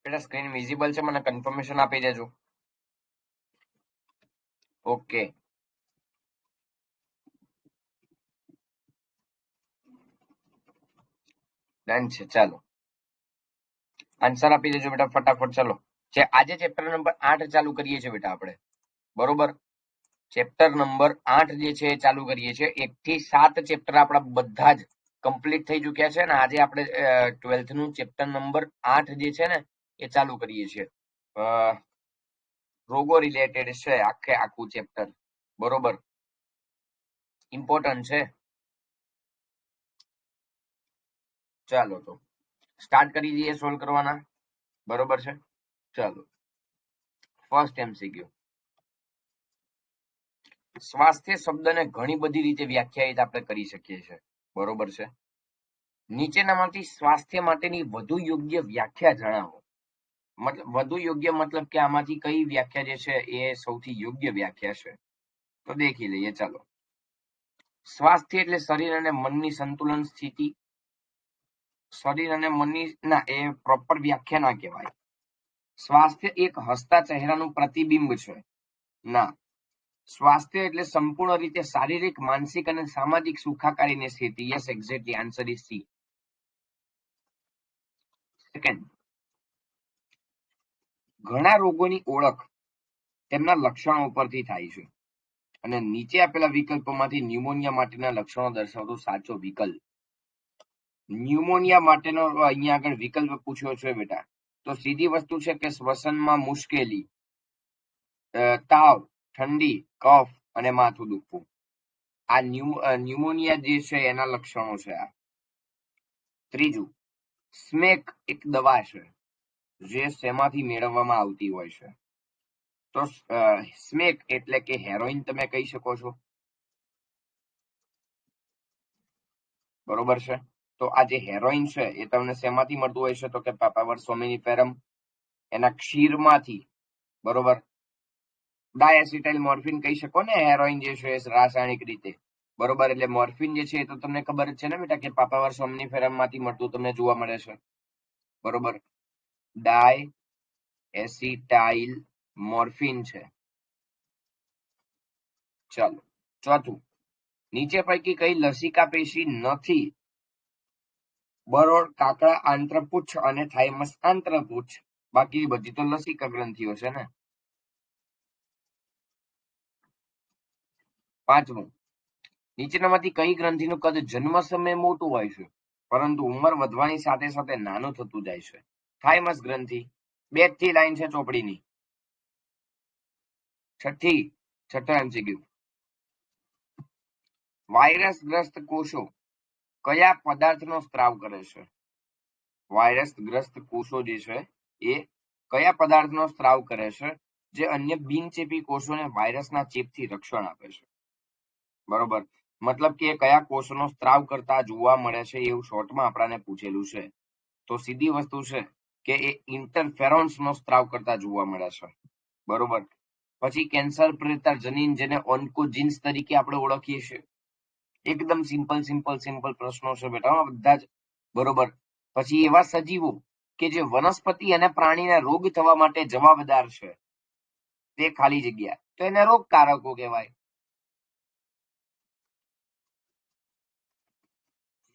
બેટા screen visible છે, મને કન્ફર્મેશન આપી દેજો. ઓકે, ડન છે. ચાલો આન્સર આપી દેજો બેટા ફટાફટ. ચાલો આજે ચેપ્ટર નંબર 8 ચાલુ કરીએ છીએ બેટા આપણે. બરોબર, ચેપ્ટર નંબર 8 જે છે એ ચાલુ કરીએ છીએ. 1 થી 7 ચેપ્ટર આપણા બધા જ કમ્પ્લીટ થઈ ચુક્યા છે અને આજે આપણે 12th નું ચેપ્ટર નંબર 8 જે છે ને એ ચાલુ કરીએ છીએ. રોગો રિલેટેડ છે આખું ચેપ્ટર. બરોબર, ઇમ્પોર્ટન્ટ છે. ચાલો તો સ્ટાર્ટ કરી દઈએ સોલ્વ કરવાના. બરોબર છે, ચાલો. First MCQ. સ્વાસ્થ્ય શબ્દને ઘણી બધી રીતે વ્યાખ્યાયિત આપણે કરી શકીએ છીએ. બરોબર છે, નીચેનામાંથી સ્વાસ્થ્ય માટેની વધુ યોગ્ય વ્યાખ્યા જણાવો. મતલબ વધુ યોગ્ય મતલબ કે આમાંથી કઈ વ્યાખ્યા જે છે એ સૌથી યોગ્ય વ્યાખ્યા છે તો દેખી લઈએ. ચાલો, સ્વાસ્થ્ય એટલે શરીર અને મનની સંતુલન સ્થિતિ. શરીર અને મનની ના, એ પ્રોપર વ્યાખ્યા ના કહેવાય. સ્વાસ્થ્ય એક હસતા ચહેરાનું પ્રતિબિંબ છે. ના, સ્વાસ્થ્ય એટલે સંપૂર્ણ રીતે શારીરિક, માનસિક અને સામાજિક સુખાકારીની સ્થિતિ. Yes, exactly, answer is C. Second, ઘણા રોગોની ઓળખ તેમના લક્ષણો ઉપરથી થાય છે અને નીચે આપેલા વિકલ્પોમાંથી ન્યુમોનિયા માટેના લક્ષણો દર્શાવતો સાચો વિકલ્પ. ન્યુમોનિયા માટેનો અહીંયા આગળ વિકલ્પ પૂછ્યો છે બેટા, તો સીધી વસ્તુ છે કે શ્વસનમાં મુશ્કેલી, તાવ, ઠંડી, કફ અને માથું દુખવું. આ ન્યુમોનિયા જે છે એના લક્ષણો છે આ. ત્રીજું, સ્મેક એક દવા છે જે શેમાંથી મેળવવામાં આવતી હોય છે. તો સ્મેક એટલે કે હેરોઇન તમે કહી શકો છો. બરોબર છે, તો આ જે હેરોઇન છે એ તમને શેમાંથી મળતું હોય છે તો કે પાપાવર સોમેનિફેરમ, એના ક્ષીરમાંથી. બરોબર, ડાયએસિટાઇલ મોર્ફિન કહી શકો ને હેરોઇન જે છે રાસાયણિક રીતે. બરોબર, એટલે મોર્ફિન જે છે એ તો તમને ખબર જ છે ને બેટા કે પાપાવર સોમનીફેરમ માંથી મળતું તમને જોવા મળે છે. બરોબર, ડાયએસિટાઇલ મોર્ફિન છે. ચાલો, ચોથું, નીચે પૈકી કઈ લસિકા પેશી નથી? બરોળ, કાકડા આંત્રપુચ્છ અને થાઇમસ આંત્રપુચ્છ. બાકી બધી તો લસિકા ગ્રંથિઓ છે ને. પાંચમું, નીચેનામાંથી કઈ ગ્રંથિનું કદ જન્મ સમયે મોટું હોય છે પરંતુ ઉંમર વધવાની સાથે સાથે નાનું થતું જાય છે? થાઇમસ ગ્રંથિ. 2 થી લાઈન છે ચોપડીની. છઠ્ઠો એમસીક્યુ. વાયરસગ્રસ્ત કોષો કયા પદાર્થનો સ્ત્રાવ કરે છે? વાયરસગ્રસ્ત કોષો જે છે એ કયા પદાર્થનો સ્ત્રાવ કરે છે જે અન્ય બિનચેપી કોષોને વાયરસના ચેપથી રક્ષણ આપે છે? બરોબર, મતલબ કે કયા કોષોનો સ્ત્રાવ કરતા જોવા મળે છે એવું શોર્ટમાં આપણને પૂછેલું છે. તો સીધી વસ્તુ છે કે એ ઇન્ટરફેરોન્સનો સ્ત્રાવ કરતા જોવા મળે છે. બરોબર, પછી કેન્સર પ્રેરક જનીન જેને ઓન્કોજીન્સ તરીકે આપણે ઓળખીએ છીએ. એકદમ સિમ્પલ પ્રશ્નો છે બેટા બધા જ. બરોબર, પછી એવા સજીવો કે જે વનસ્પતિ અને પ્રાણીના રોગ થવા માટે જવાબદાર છે તે ખાલી જગ્યા, તો એને રોગકારકો કહેવાય.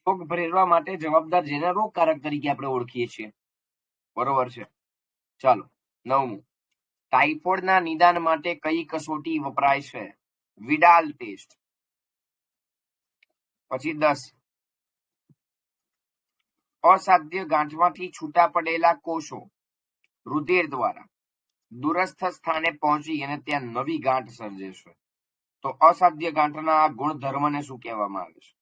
રોગ પ્રેરવા માટે જવાબદાર જેને રોગકારક તરીકે આપણે ઓળખીએ છીએ. બરોબર છે, ચાલો. 9મું, ટાઇફોઇડના નિદાન માટે કઈ કસોટી વપરાય છે? Widal test. પછી 10, અસાધ્ય ગાંઠમાંથી છૂટા પડેલા કોષો રુધિર દ્વારા દૂરસ્થ સ્થાને પહોંચી અને ત્યાં નવી ગાંઠ સર્જે છે. તો અસાધ્ય ગાંઠના આ ગુણધર્મને શું કહેવામાં આવે છે?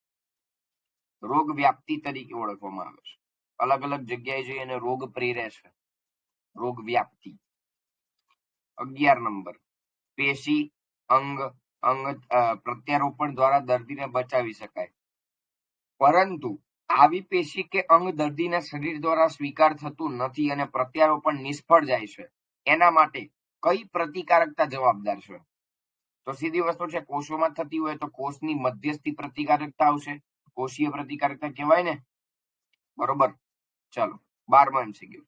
રોગ વ્યાપ્તિ તરીકે ઓળખવામાં આવે છે. અલગ અલગ જગ્યાએ જઈ અને રોગ પ્રેરે છે, રોગ વ્યાપ્તિ. 11 નંબર, પેશી અંગ પ્રત્યારોપણ દ્વારા દર્દીને બચાવી શકાય, પરંતુ આવી પેશી કે અંગ દર્દીના શરીર દ્વારા સ્વીકાર થતું નથી અને પ્રત્યારોપણ નિષ્ફળ જાય છે. એના માટે કઈ પ્રતિકારકતા જવાબદાર છે? તો સીધી વસ્તુ છે, કોષોમાં થતી હોય તો કોષની મધ્યસ્થી પ્રતિકારકતા આવશે, કોષીય પ્રતિકારકતા કહેવાય ને. બરોબર, ચાલો. 12મું એમસીક્યુ.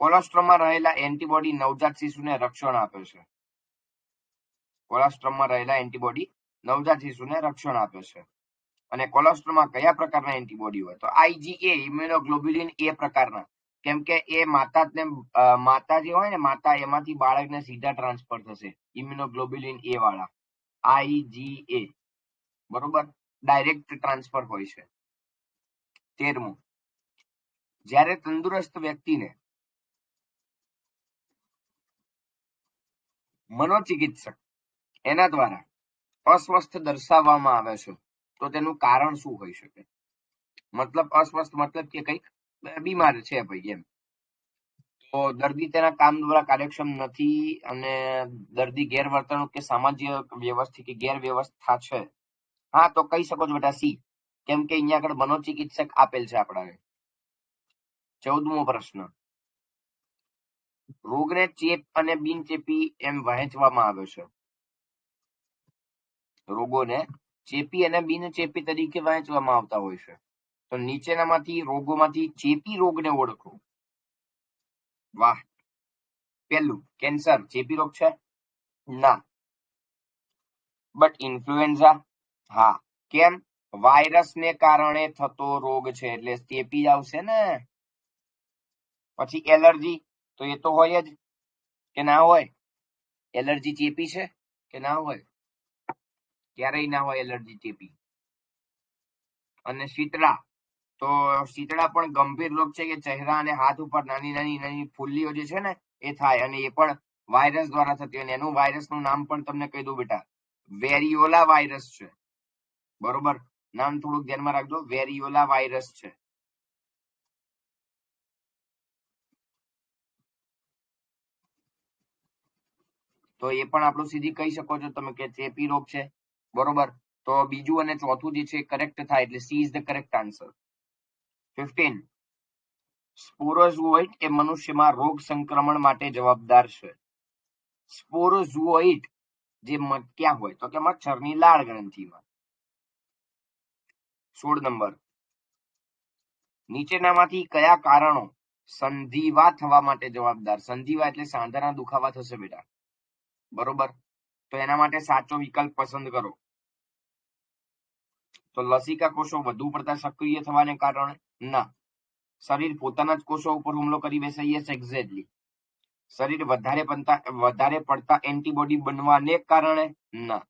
કોલોસ્ટ્રમમાં રહેલા એન્ટીબોડી નવજાત શિશુને રક્ષણ આપે છે. કોલોસ્ટ્રમમાં રહેલા એન્ટીબોડી નવજાત શિશુને રક્ષણ આપે છે. અને કોલોસ્ટ્રમમાં કયા પ્રકારના એન્ટીબોડી હોય? તો IgA ઇમ્યુનોગ્લોબ્યુલિન એ પ્રકારના, કેમ કે એ માતા જે હોય ને, માતા એમાંથી બાળકને સીધા ટ્રાન્સફર થશે. ઇમ્યુનોગ્લોબ્યુલિન એ વાળા IgA, બરોબર, ડાયરેક્ટ ટ્રાન્સફર હોય છે. 13મું, જ્યારે તંદુરસ્ત વ્યક્તિને મનોચિકિત્સક એના દ્વારા અસ્વસ્થ દર્શાવવામાં આવે છે, તો તેનું કારણ શું હોઈ શકે? મતલબ અસ્વસ્થ મતલબ કે કંઈક બીમાર છે ભાઈ એમ. તો દર્દી તેના કામ દ્વારા કાર્યક્ષમ નથી અને દર્દી ગેરવર્તણૂક કે સામાજિક વ્યવસ્થિત કે ગેરવ્યવસ્થા છે. હા, તો કહી શકો છો બેટા સી, કેમ કે અહીંયા આગળ મનોચિકિત્સક આપેલ છે આપણાને. 14મો પ્રશ્ન, રોગને ચેપ અને બિનચેપી એમ વહેંચવામાં આવે છે. રોગોને ચેપી અને બિનચેપી તરીકે વહેંચવામાં આવતા હોય છે. તો નીચેનામાંથી રોગોમાંથી ચેપી રોગને ઓળખો. વાહ. પહેલું, કેન્સર ચેપી રોગ છે? ના. But influenza? હા. કેમ? વાયરસને કારણે થતો રોગ છે એટલે ચેપી આવશે ને. પછી એલર્જી, તો એ તો હોય જ કે ના હોય? એલર્જી ચેપી છે કે ના હોય? ક્યારેય ના હોય એલર્જી ચેપી. અને શીતળા, તો શીતળા પણ ગંભીર રોગ છે કે ચહેરા અને હાથ ઉપર નાની નાની ફૂલ્લીઓ જે છે ને એ થાય, અને એ પણ વાયરસ દ્વારા થતી હોય. એનું વાયરસનું નામ પણ તમને કહી દઉં બેટા, વેરિયોલા વાયરસ છે. બરોબર, નામ થોડુંક ધ્યાનમાં રાખજો, વેરિયોલા વાયરસ છે. તો એ પણ આપણું સીધી કહી શકો છો તમે કે ચેપી રોગ છે. બરોબર, તો બીજું અને ચોથું જે છે કરેક્ટ થાય, એટલે she is the correct answer. 15, સ્પોરોઝોઇટ એ મનુષ્યમાં રોગ સંક્રમણ માટે જવાબદાર છે. સ્પોરોઝોઇટ જે ક્યાં હોય? તો કે મચ્છરની લાળ ગ્રંથિમાં. 16 નંબર, નીચેનામાંથી કયા કારણો સંધિવા થવા માટે જવાબદાર? સંધિવા એટલે સાંધાના દુખાવા થશે બેટા. બરોબર, તો એના માટે સાચો વિકલ્પ પસંદ કરો. તો લસિકા કોષો વધુ પડતા સક્રિય થવાને કારણે? ના. શરીર પોતાના જ કોષો ઉપર હુમલો કરી બેસે? Yes, exactly. શરીર વધારે પડતા એન્ટીબોડી બનવાને કારણે? ના.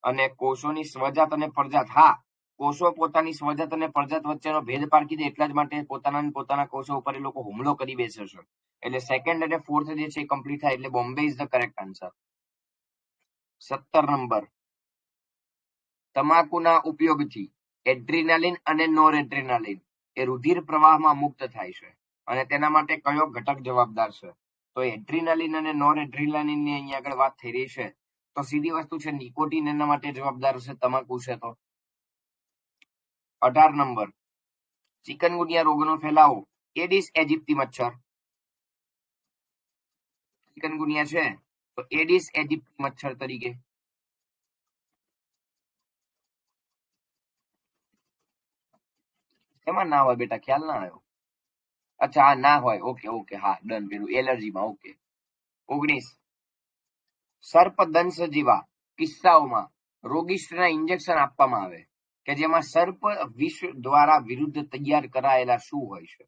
અને કોષોની સ્વજાત અને પરજાત? હા, કોષો પોતાની સ્વજાત અને પરજાત વચ્ચેનો ભેદ પારખી દે એટલા જ માટે પોતાના કોષો ઉપર એ લોકો હુમલો કરી બેસે છે. એટલે સેકન્ડ અને ફોર્થ જે છે કમ્પ્લીટ થાય, એટલે Bombay is the correct answer. 17 number, તમાકુના ઉપયોગથી એડ્રીનાલિન અને નોરએડ્રેનાલિન એ રુધિર પ્રવાહમાં મુક્ત થાય છે, અને તેના માટે કયો ઘટક જવાબદાર છે? તો એડ્રીનાલિન અને નોરએડ્રેનાલિનની અહીંયા આગળ વાત થઈ રહી છે, તો સીધી વસ્તુ છે નિકોટિન એના માટે જવાબદાર છે, તમાકુ છે તો. 18 નંબર, ચિકનગુનિયા રોગનો ફેલાવો એડિસ એજિપ્ટી મચ્છર. ચિકનગુનિયા છે તો એડિસ એજિપ્ટી મચ્છર તરીકે. એમાં ના હોય બેટા, ખ્યાલ ના આવ્યો. અચ્છા, હા ના હોય, ઓકે, હા ડન, પેલું એલર્જીમાં. ઓકે. 19, સર્પદંશ જેવા કિસ્સાઓમાં રોગિષ્ટના ઇન્જેક્શન આપવામાં આવે કે જેમાં સર્પ વિષ દ્વારા વિરુદ્ધ તૈયાર કરાયેલા શું હોય છે?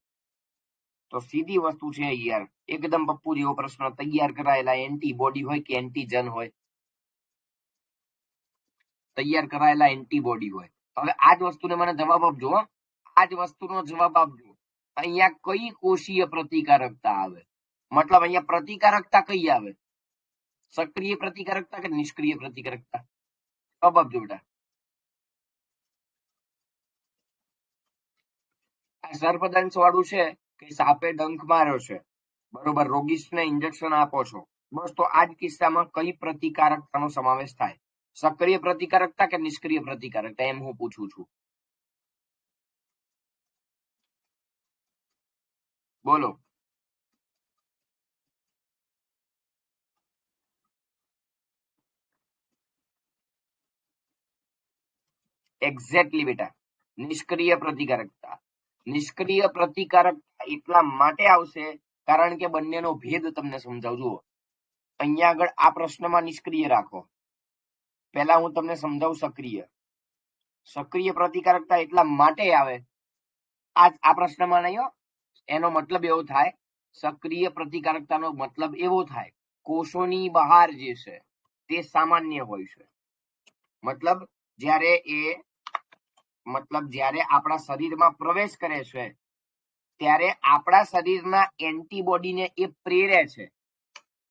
તો સીધી વસ્તુ છે યાર, એકદમ પપ્પુ જેવો પ્રશ્ન, તૈયાર કરાયેલા એન્ટીબોડી હોય કે એન્ટીજન હોય? તૈયાર કરાયેલા એન્ટીબોડી હોય. હવે આ જ વસ્તુને મને જવાબ આપજો, આ જ વસ્તુનો જવાબ આપજો. અહીંયા કઈ કોષીય પ્રતિકારકતા આવે? મતલબ અહીંયા પ્રતિકારકતા કઈ આવે? સક્રિય પ્રતિકારકતા કે નિષ્ક્રિય પ્રતિકારકતા? જવાબ આપજો બેટા. આ સર્પદંશ વાળું છે કે સાપે ડંખ માર્યો છે, બરોબર, રોગિષ્ટને ઇન્જેક્શન આપો છો, બસ, તો આ જ કિસ્સામાં કઈ પ્રતિકારકતાનો સમાવેશ થાય? સક્રિય પ્રતિકારકતા કે નિષ્ક્રિય પ્રતિકારકતા, એમ હું પૂછું છું. બોલો. એક્ઝેક્ટલી બેટા, નિષ્ક્રિય પ્રતિકારકતા. નિષ્ક્રિય પ્રતિકારકતા એટલા માટે આવશે કારણ કે બંનેનો ભેદ તમને સમજાવું. જુઓ અહીંયા આગળ આ પ્રશ્નમાં નિષ્ક્રિય રાખો. પહેલા હું તમને સમજાવું સક્રિય. સક્રિય પ્રતિકારકતા એટલા માટે આવે, આ પ્રશ્નમાં નહીં, એનો મતલબ એવો થાય, સક્રિય પ્રતિકારકતાનો મતલબ એવો થાય કોષોની બહાર જે છે તે સામાન્ય હોય છે. મતલબ જ્યારે આપણા શરીરમાં પ્રવેશ કરે છે ત્યારે આપણા શરીરના એન્ટીબોડીને એ પ્રેરે છે.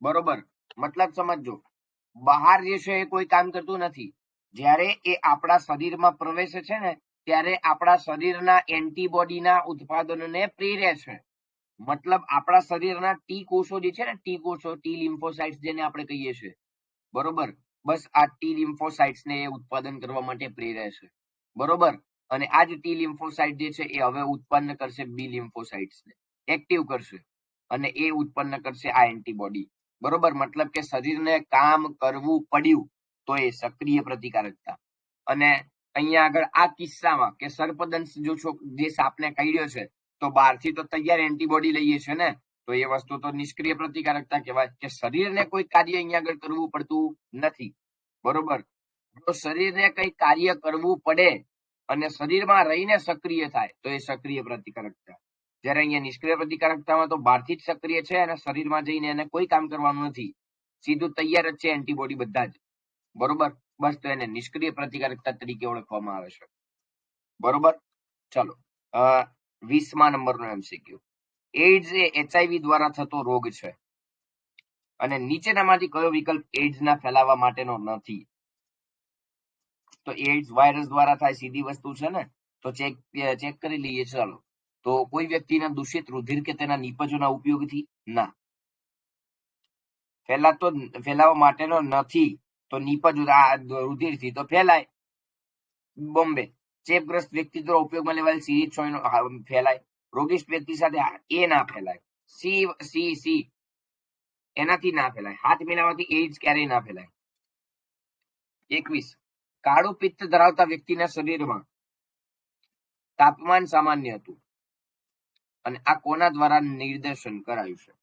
બરોબર, મતલબ સમજો, બહાર જે છે એ કોઈ કામ કરતું નથી. જ્યારે એ આપણા શરીરમાં પ્રવેશે છે ને ત્યારે આપણા શરીરના એન્ટીબોડીના ઉત્પાદનને પ્રેરે છે. મતલબ આપણા શરીરના ટી કોષો જે છે ને, ટી કોષો, ટી લિમ્ફોસાઇટ્સ જેને આપણે કહીએ છીએ, બરોબર, બસ આ ટી લિમ્ફોસાઇટ્સ ને ઉત્પાદન કરવા માટે પ્રેરે છે. બરોબર, અને આ જ ટી લિમ્ફોસાઇટ જે છે એ હવે ઉત્પન્ન કરશે બી લિમ્ફોસાઇટ્સ ને, એક્ટિવ કરશે, અને એ ઉત્પન્ન કરશે આ એન્ટીબોડી. બરોબર, મતલબ કે શરીરને કામ કરવું પડ્યું તો એ સક્રિય પ્રતિકારકતા. અને અહીંયા આગળ આ કિસ્સામાં કે સર્પદંશ જે સાપને કરડ્યો છે તો બહારથી તો તૈયાર એન્ટીબોડી લઈએ છે ને, તો એ વસ્તુ તો નિષ્ક્રિય પ્રતિકારકતા કહેવાય કે શરીરને કોઈ કાર્ય અહીંયા આગળ કરવું પડતું નથી. બરોબર, જો શરીરને કઈ કાર્ય કરવું પડે અને શરીરમાં રહીને સક્રિય થાય તો એ સક્રિય પ્રતિકારકતા. જ્યારે અહીંયા નિષ્ક્રિય પ્રતિકારકતામાં તો બહારથી જ સક્રિય છે અને શરીરમાં જઈને એને કોઈ કામ કરવાનું નથી, સીધું તૈયાર જ છે એન્ટીબોડી બધા જ. બરોબર, બસ તો એને નિષ્ક્રિય પ્રતિકારકતા તરીકે ઓળખવામાં આવે છે. બરોબર, ચલો 20મા નંબરનો એમસીક્યુ. એઇડ્સ એ HIV દ્વારા થતો રોગ છે અને નીચેનામાંથી કયો વિકલ્પ એઇડ્સના ફેલાવા માટેનો નથી? તો એઇડ્સ વાયરસ દ્વારા થાય, સીધી વસ્તુ છે ને, તો ચેક કરી લઈએ. ચાલો, તો કોઈ વ્યક્તિના દૂષિત રુધિર કે તેના નિપજોના ઉપયોગથી? ના. ફેલાવા માટેનો નથી, તો નિપજ રુધિરથી તો ફેલાય. બોમ્બે, ચેપગ્રસ્ત વ્યક્તિ દ્વારા ઉપયોગમાં લેવાયેલ સીરીઝ ફેલાય. રોગિષ્ટ વ્યક્તિ સાથે એ ના ફેલાય. સી એનાથી ના ફેલાય. હાથ મિલાવવાથી એઇડ્સ ક્યારેય ના ફેલાય. 21, કાળું પિત્ત ધરાવતા વ્યક્તિના શરીરમાં તાપમાન સામાન્ય હતું અને આ કોના દ્વારા નિર્દેશન કરાયું છે?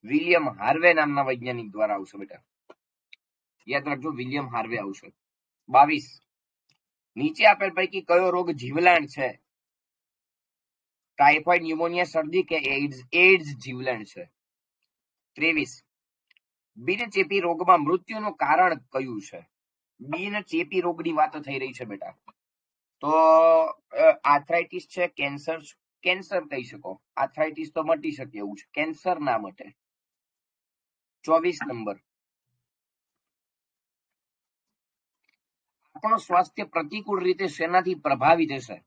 વિલિયમ હાર્વે નામના વૈજ્ઞાનિક દ્વારા આવશે બેટા, યાદ રાખજો, વિલિયમ હાર્વે આવશે. 22, નીચે આપેલ પૈકી કયો રોગ જીવલેણ છે? ટાઇફોઇડ, ન્યુમોનિયા, શરદી કે એઇડ્સ? એઇડ્સ જીવલેણ છે. 23, બિનચેપી રોગમાં મૃત્યુનું કારણ કયું છે? બિનચેપી રોગની વાત થઈ રહી છે બેટા, તો આર્થરાઇટિસ છે, કેન્સર કહી શકો. આર્થરાઇટિસ તો મટી શકે એવું છે, કેન્સર ના મટે. 24 નંબર, આપણું સ્વાસ્થ્ય પ્રતિકૂળ રીતે શેનાથી પ્રભાવિત હશે?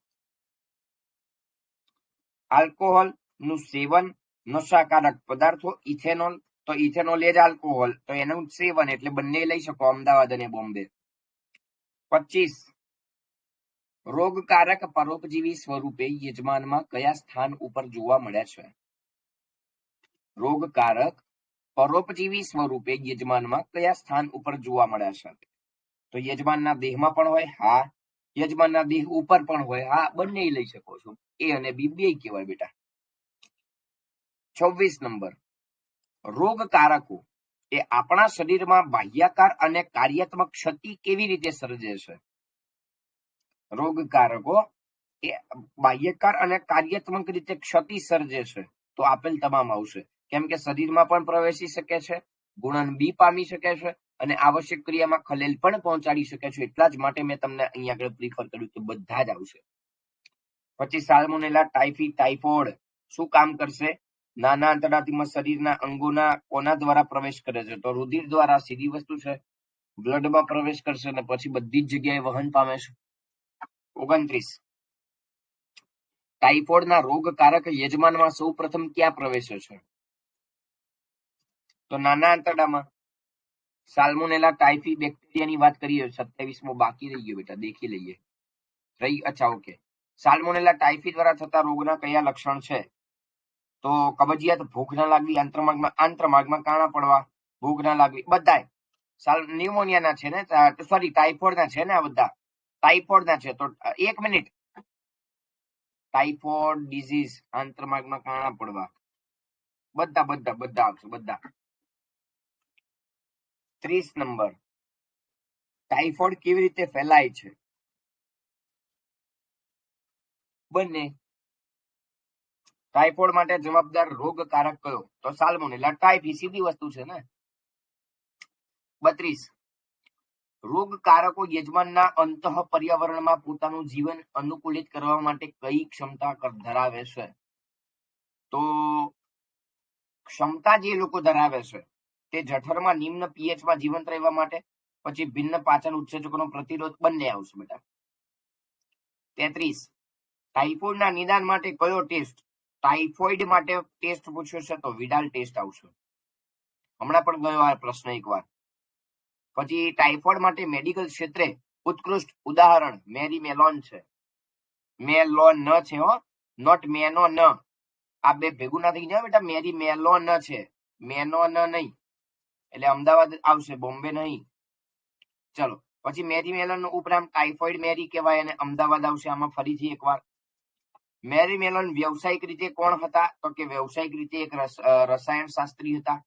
આલ્કોહોલ નું સેવન, નશાકારક પદાર્થો, ઇથેનોલ, તો ઇથેનોલ એ જ આલ્કોહોલ, તો એનું સેવન, એટલે બંને લઈ શકો, અમદાવાદ અને બોમ્બે. 25, રોગકારક પરોપજીવી સ્વરૂપે યજમાનમાં કયા સ્થાન ઉપર જોવા મળે છે? રોગકારક પરોપજીવી સ્વરૂપે યજમાનમાં કયા સ્થાન ઉપર જોવા મળે છે? તો યજમાનના દેહમાં પણ હોય, હા. યજમાનના દેહ ઉપર પણ હોય, હા. બંને લઈ શકો છો, એ અને બી બે કહેવાય બેટા. 26 નંબર, રોગકારકો એ આપણા શરીરમાં બાહ્યકાર અને કાર્યાત્મક ક્ષતિ કેવી રીતે સર્જે છે? રોગકારકો એ બાહ્યકાર અને કાર્યાત્મક રીતે ક્ષતિ સર્જે છે તો આપેલ તમામ આવશે, કેમ કે શરીરમાં પણ પ્રવેશી શકે છે, ગુણન બી પામી શકે છે અને આવશ્યક ક્રિયામાં ખલેલ પણ પહોંચાડી શકે છે. એટલા જ માટે મેં તમને અહીંયા આગળ પ્રિફર કર્યું કે બધા જ આવશે. પછી સાલ્મોનેલા, ટાઇફોઇડ શું કામ કરશે? નાના આંતરડામાં શરીરના અંગોના કોના દ્વારા પ્રવેશ કરે છે? તો રુધિર દ્વારા, સીધી વસ્તુ છે. બ્લડમાં પ્રવેશ કરશે અને પછી બધી જ જગ્યાએ વહન પામે છે. 29, ટાઇફોઇડના રોગકારક યજમાનમાં સૌ પ્રથમ ક્યાં પ્રવેશે છે? તો નાના આંતરડામાં. સાલ્મોનેલા ટાઇફી બેક્ટેરિયાની વાત કરીએ, 27મો બાકી રહી ગયો બેટા, દેખી લઈએ. અચ્છા, ઓકે. સાલ્મોનેલા ટાઇફી દ્વારા થતા રોગના કયા લક્ષણ છે? તો કબજિયાત, ભૂખ ના લાગવી, આંતરમાર્ગમાં કાણા પડવા, ભૂખ ના લાગવી, બધાય. ન્યુમોનિયાના છે ને, સોરી ટાઇફોઇડના છે ને, આ બધા ટાઇફોઇડના છે. તો 1 મિનિટ, ટાઇફોઇડ ડિઝીઝ, આંતરમાર્ગમાં કાણા પડવા, બધા બધા બધા આવશે બધા. 30 નંબર, ટાઇફોઇડ કેવી રીતે ફેલાય છે? બંને. ટાઇફોઇડ માટે જવાબદાર રોગકારક કયો? તો સાલ્મોનેલા ટાઇફી, સીધી વસ્તુ છે ને. 32, રોગકારકો યજમાનના અંતઃ પર્યાવરણમાં પોતાનું જીવન અનુકૂલિત કરવા માટે કઈ ક્ષમતા ધરાવે છે? તો ક્ષમતા જે લોકો ધરાવે છે તે જઠરમાં નિમ્ન પીએચમાં જીવંત રહેવા માટે, પછી ભિન્ન પાચન ઉત્સેચકોનો પ્રતિરોધ, બંને આવશે બેટા. 33, ટાઇફોઇડના નિદાન માટે કયો ટેસ્ટ? ટાઇફોઇડ માટે ટેસ્ટ પૂછ્યો છે તો વિડાલ ટેસ્ટ આવશે. હમણાં પણ ગયો આ પ્રશ્ન એકવાર. પછી ટાઇફોઇડ માટે મેડિકલ ક્ષેત્રે ઉત્કૃષ્ટ ઉદાહરણ મેરી મેલોન છે. મેલોન છે હો, નોટ મેનો ન. આ બે ભેગું ના થઈ જાય બેટા. મેરી મેલોન છે, મેનો ન નહીં. એટલે અમદાવાદ આવશે, બોમ્બે નહીં. ચલો, પછી મેરી મેલોન નું ઉપનામ ટાઇફોઇડ મેરી કહેવાય અને અમદાવાદ આવશે. આમાં ફરીથી એકવાર, મેરી મેલોન વ્યવસાયિક રીતે કોણ હતા? તો કે વ્યવસાયિક રીતે એક રસાયણ શાસ્ત્રી હતા.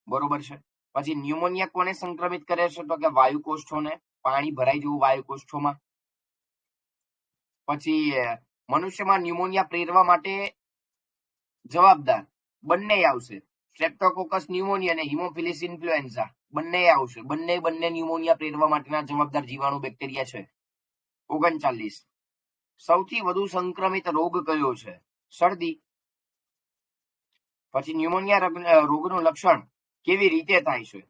બરોબર છે. પછી ન્યુમોનિયા કોને સંક્રમિત કરે છે? તો કે વાયુકોષ્ઠોને, પાણી ભરાઈ જવું વાયુકોષ્ઠોમાં. પછી મનુષ્યમાં ન્યુમોનિયા પ્રેરવા માટે જવાબદાર બંને આવશે, સ્ટ્રેપ્ટોકોકસ ન્યુમોનિયા અને હિમોફિલિસ ઇન્ફ્લુએન્ઝા, બંને આવશે. બંને ન્યુમોનિયા પ્રેરવા માટેના જવાબદાર જીવાણુ બેક્ટેરિયા છે. 39, સૌથી વધુ સંક્રમિત રોગ કયો છે? શરદી. પછી ન્યુમોનિયા રોગનું લક્ષણ કેવી રીતે થાય છે?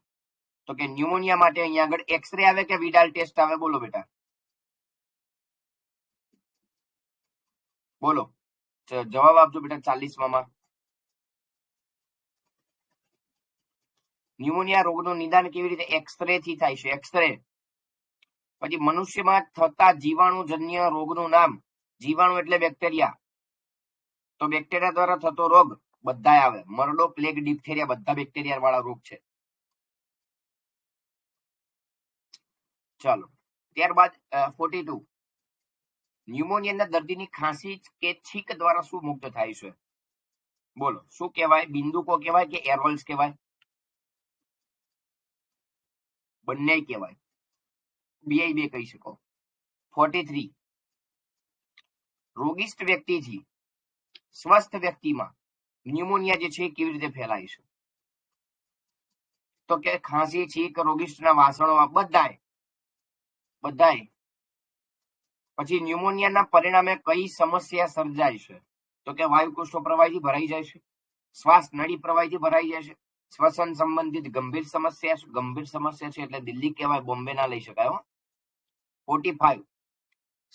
તો કે ન્યુમોનિયા માટે અહીંયા આગળ એક્સરે આવે કે વિડાલ ટેસ્ટ આવે? બોલો બેટા, બોલો, જવાબ આપજો બેટા. 40માં ન્યુમોનિયા રોગનું નિદાન કેવી રીતે? એક્સરે થી થાય છે, એક્સરે. પછી મનુષ્યમાં થતા જીવાણુજન્ય રોગનું નામ? જીવાણુ એટલે બેક્ટેરિયા, તો બેક્ટેરિયા દ્વારા થતો રોગ બધા આવે. મરડો, પ્લેગ, ડિપ્થેરિયા બધા બેક્ટેરિયા વાળા રોગ છે. ચાલો, ત્યારબાદ 42, ન્યુમોનિયાના દર્દીની ખાંસી કે છીંક દ્વારા શું મુક્ત થાય છે? બોલો, શું કહેવાય? બિંદુકો કહેવાય કે એરોલ્સ કહેવાય? બંને કહેવાય, બે કહી શકો. 43, રોગિષ્ટ વ્યક્તિથી સ્વસ્થ વ્યક્તિમાં ન્યુમોનિયા જે છે કેવી રીતે ફેલાય છે? તો કે ખાંસી, છીંક, રોગિષ્ટના વાસણોમાં, બધાય. પછી ન્યુમોનિયાના પરિણામે કઈ સમસ્યા સર્જાય છે? તો કે વાયુકોષ્ઠો પ્રવાહીથી ભરાઈ જાય છે, શ્વાસ નળી પ્રવાહીથી ભરાઈ જાય છે, શ્વસન સંબંધિત ગંભીર સમસ્યા છે એટલે દિલ્હી કહેવાય, બોમ્બે ના લઈ શકાય. 45,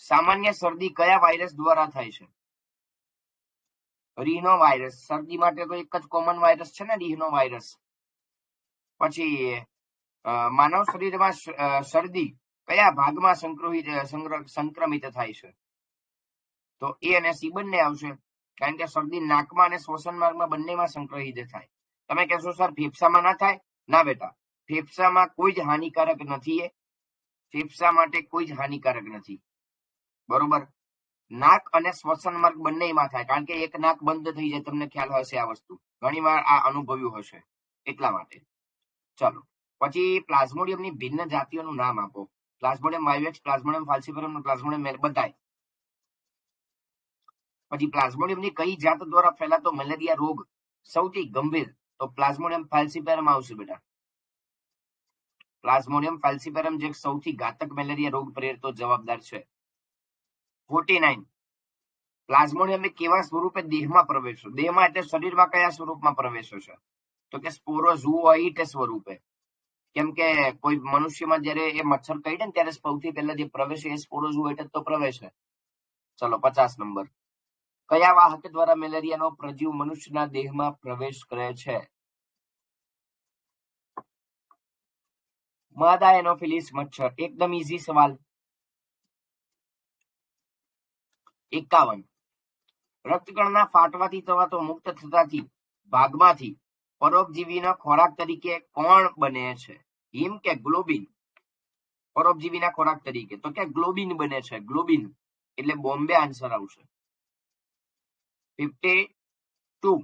સામાન્ય શરદી કયા વાયરસ દ્વારા થાય છે? રીનો વાયરસ. શરદી માટે તો એક જ કોમન વાયરસ છે ને, રીનો વાયરસ. પછી માનવ શરીરમાં શરદી કયા ભાગમાં સંક્રમિત થાય છે? તો એ અને સી બંને આવશે, કારણ કે શરદી નાકમાં અને શ્વસન માર્ગમાં બંનેમાં સંક્રમિત થાય. તમે કહેશો સર ફેફસામાં ના થાય? ના બેટા, ફેફસામાં કોઈ જ હાનિકારક નથી. ફેફસા માટે કોઈ જ હાનિકારક નથી. બરોબર. નાક અને શ્વસન માર્ગ બંનેમાં થાય, કારણ કે એક નાક બંધ થઈ જાય. તમને ખ્યાલ હશે આ વસ્તુ, ઘણી વાર આ અનુભવ્યું હશે, એટલા માટે. ચલો, પછી પ્લાઝ્મોડિયમની ભિન્ન જાતિઓનું નામ આપો. પ્લાઝ્મોડિયમ વાઇવેક્સ, પ્લાઝ્મોડિયમ ફાલ્સિફેરમ, પ્લાઝ્મોડિયમ બધાય. પછી પ્લાઝ્મોડિયમની કઈ જાત દ્વારા ફેલાતો મેલેરિયા રોગ સૌથી ગંભીર? તો પ્લાઝ્મોડિયમ ફાલ્સિફેરમ આવશે બેટા. પ્લાઝ્મોડિયમ ફાલ્સિફેરમ જે સૌથી ઘાતક મેલેરિયા રોગ પ્રેરતો જવાબદાર છે. 49, પ્લાઝ્મોડિયમ કેવા સ્વરૂપે દેહમાં પ્રવેશો? દેહમાં એટલે શરીરમાં કયા સ્વરૂપમાં પ્રવેશો છે? તો કે સ્પોરોઝુઓઇટ સ્વરૂપે. કેમ કે કોઈ મનુષ્યમાં જયારે એ મચ્છર કરડે ને ત્યારે સૌથી પહેલા જે પ્રવેશે એ સ્પોરોઝુઓઇટ જ તો પ્રવેશે. ચલો, 50 નંબર, કયા વાહક દ્વારા મેલેરિયાનો પ્રજીવ મનુષ્યના દેહમાં પ્રવેશ કરે છે? માદા એનોફિલિસ મચ્છર. એકદમ ઈઝી સવાલ. 51, રક્તકણના ફાટવાથી થવાતો મુક્ત થતાથી ભાગમાંથી પરોપજીવીના ખોરાક તરીકે કોણ બને છે? હિમ કે ગ્લોબિન? પરોપજીવીના ખોરાક તરીકે તો કે ગ્લોબિન બને છે. ગ્લોબિન એટલે બોમ્બે આન્સર આવશે. 52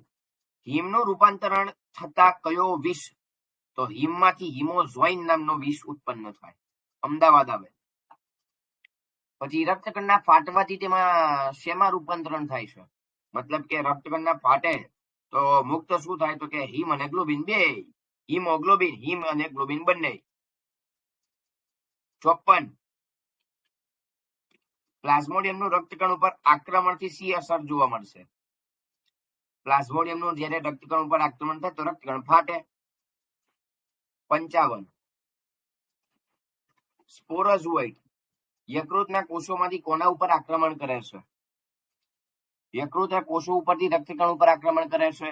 હિમનું રૂપાંતરણ થતા કયો વિષ? તો હિમમાંથી હિમોઝોઇન નામનો વિષ ઉત્પન્ન થાય. અમદાવાદ આવે. પછી રક્તકણના ફાટવાથી તેમાં શેમાં રૂપાંતરણ થાય છે? મતલબ કે રક્તકણના ફાટે તો મુક્ત શું થાય? તો કે હિમ અને ગ્લોબિન બે. હિમોગ્લોબિન, હિમ અને ગ્લોબિન બંને. 54 પ્લાઝ્મોડિયમનું રક્તકણ ઉપર આક્રમણથી શી અસર જોવા મળશે? પ્લાઝ્મોડિયમનું જ્યારે રક્તકણ ઉપર આક્રમણ થાય તો રક્તકણ ફાટે. 55 સ્પોરોઝોઇટ યકૃતના કોષોમાંથી કોના ઉપર આક્રમણ કરે છે? યકૃતના કોષો ઉપરથી રક્તકણ ઉપર આક્રમણ કરે છે.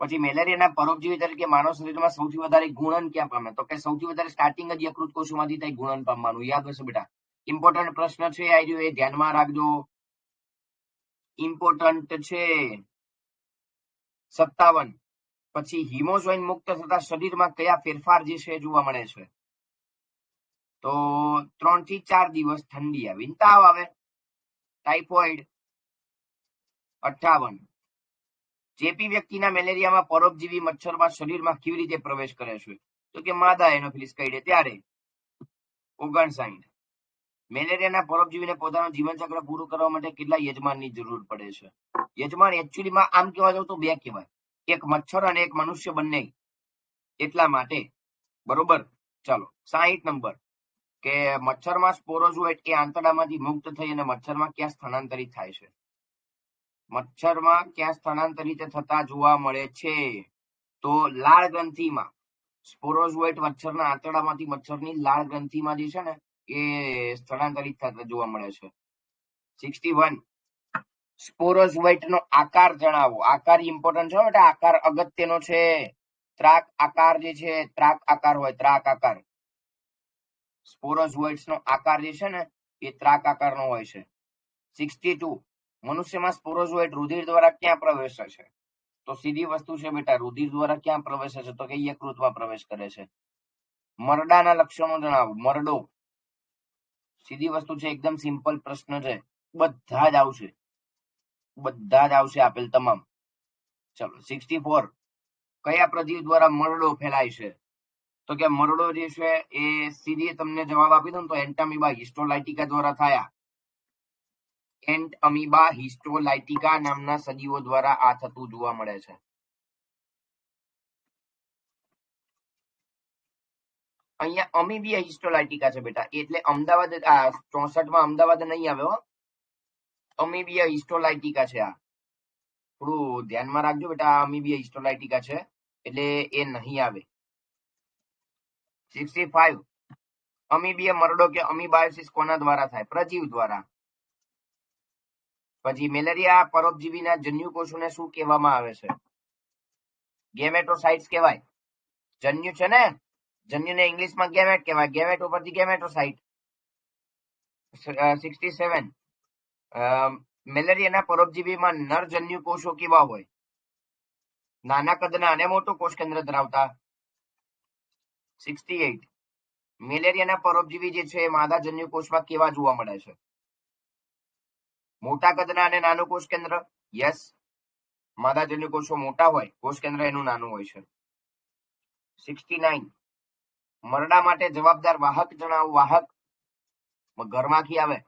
પછી મેલેરિયાના પરોપજીવી તરીકે માનવ શરીરમાં સૌથી વધારે ગુણન ક્યાં પામે? તો કે સૌથી વધારે સ્ટાર્ટિંગ જ યકૃત કોષોમાંથી થાય ગુણન પામવાનું. યાદ હશે બેટા. ઇમ્પોર્ટન્ટ પ્રશ્ન છે આ રહ્યો, એ ધ્યાનમાં રાખજો. ઇમ્પોર્ટન્ટ છે. 57 પછી હિમોઝોઇન મુક્ત થતા શરીરમાં કયા ફેરફાર જે છે જોવા મળે છે? તો 3 થી 4 દિવસ ઠંડી આવી, તાવ આવે, ટાઇફોઇડ. 58 ચેપી વ્યક્તિના મેલેરિયામાં પરોપજીવી મચ્છરમાં શરીરમાં કેવી રીતે પ્રવેશ કરે છે? તો કે માદા એનોફિલિસ કહીએ ત્યારે. 59 મેલેરિયાના પરોપજીવીને પોતાનું જીવનચક્ર પૂરું કરવા માટે કેટલા યજમાનની જરૂર પડે છે? યજમાન એકચ્યુઅલીમાં આમ કહેવા જાવ તો બે કહેવાય, એક મચ્છર અને એક મનુષ્ય બંને. એટલા માટે બરોબર. ચાલો 60 નંબર કે મચ્છરમાં સ્પોરોઝોઇટ એ આંતરડામાંથી મુક્ત થઈ અને મચ્છરમાં ક્યાં સ્થાનાંતરિત થાય છે? મચ્છરમાં ક્યાં સ્થાનાંતરિત થતા જોવા મળે છે? તો લાળ ગ્રંથિમાં. સ્પોરોઝોઇટ મચ્છરના આંતરડામાંથી મચ્છરની લાળ ગ્રંથિમાં જે છે ને એ સ્થળાંતરિત થતા જોવા મળે છે. 61 સ્પોરોઝોઇટનો આકાર જણાવો. આકાર ઇમ્પોર્ટન્ટ છે બેટા, આકાર અગત્યનો છે. ત્રાક આકાર જે છે, ત્રાક આકાર હોય, ત્રાક આકાર. સ્પોરોઝોઇટ્સનો આકાર જે છે ને એ ત્રાક આકારનો હોય છે. 62 મનુષ્યમાં સ્પોરોઝોઇટ રુધિર દ્વારા ક્યાં પ્રવેશે છે? તો સીધી વસ્તુ છે બેટા, રુધિર દ્વારા ક્યાં પ્રવેશે છે? તો કે યકૃતમાં પ્રવેશ કરે છે. મરડાના લક્ષણો જણાવો. મરડો સીધી વસ્તુ છે, એકદમ સિમ્પલ પ્રશ્ન છે. બધા જ આવશે, બધા જ આવશે આપેલ તમામ. ચલો 64 કયા પ્રજીવ દ્વારા મરડો ફેલાય છે? તો કે મરડો જે છે એ સીધી તમને જવાબ આપી દઉં તો એન્ટામીબા હિસ્ટોલાઇટિકા દ્વારા થયા. એન્ટઅમીબા હિસ્ટોલાઇટિકા નામના સજીવો દ્વારા આ થતું જોવા મળે છે. અહીંયા અમીબિયા હિસ્ટોલાઇટિકા છે બેટા, એટલે અમદાવાદ 64 અમદાવાદ નહીં આવે હો. અમીબિયા હિસ્ટોલાઇટિકા છે આ. થોડું ધ્યાનમાં રાખજો બેટા, અમીબિયા હિસ્ટોલાઇટિકા છે એટલે એ નહીં આવે. 65 અમીબિયા મરડો કે અમીબાયોસિસ કોના દ્વારા થાય? પ્રજીવ દ્વારા. પછી મેલેરિયા પરોપજીવીના જન્યુ કોષોને શું કહેવામાં આવે છે? ગેમેટોસાઇટ્સ કહેવાય. જન્યુ છે ને, જન્યુને ઇંગ્લિશમાં ગેમેટ કહેવાય, ગેમેટ ઉપરથી ગેમેટોસાઇટ. 67 મેલેરિયાના પરોપજીવીમાં નર જન્યુ કોષો કેવા હોય? નાના કદના અને મોટો કોષ કેન્દ્ર ધરાવતા. 68 મેલેરિયાના પરોપજીવી જે છે માદા જન્યુ કોષમાં કેવા જોવા મળે છે? મોટા કદના અને નાનું કોષ કેન્દ્ર. યસ, માદા જન્યુ કોષો મોટા હોય, કોષ કેન્દ્ર એનું નાનું હોય છે. 69 મરડા માટે જવાબદાર વાહક જણાવો. વાહક ઘરમાંથી આવે.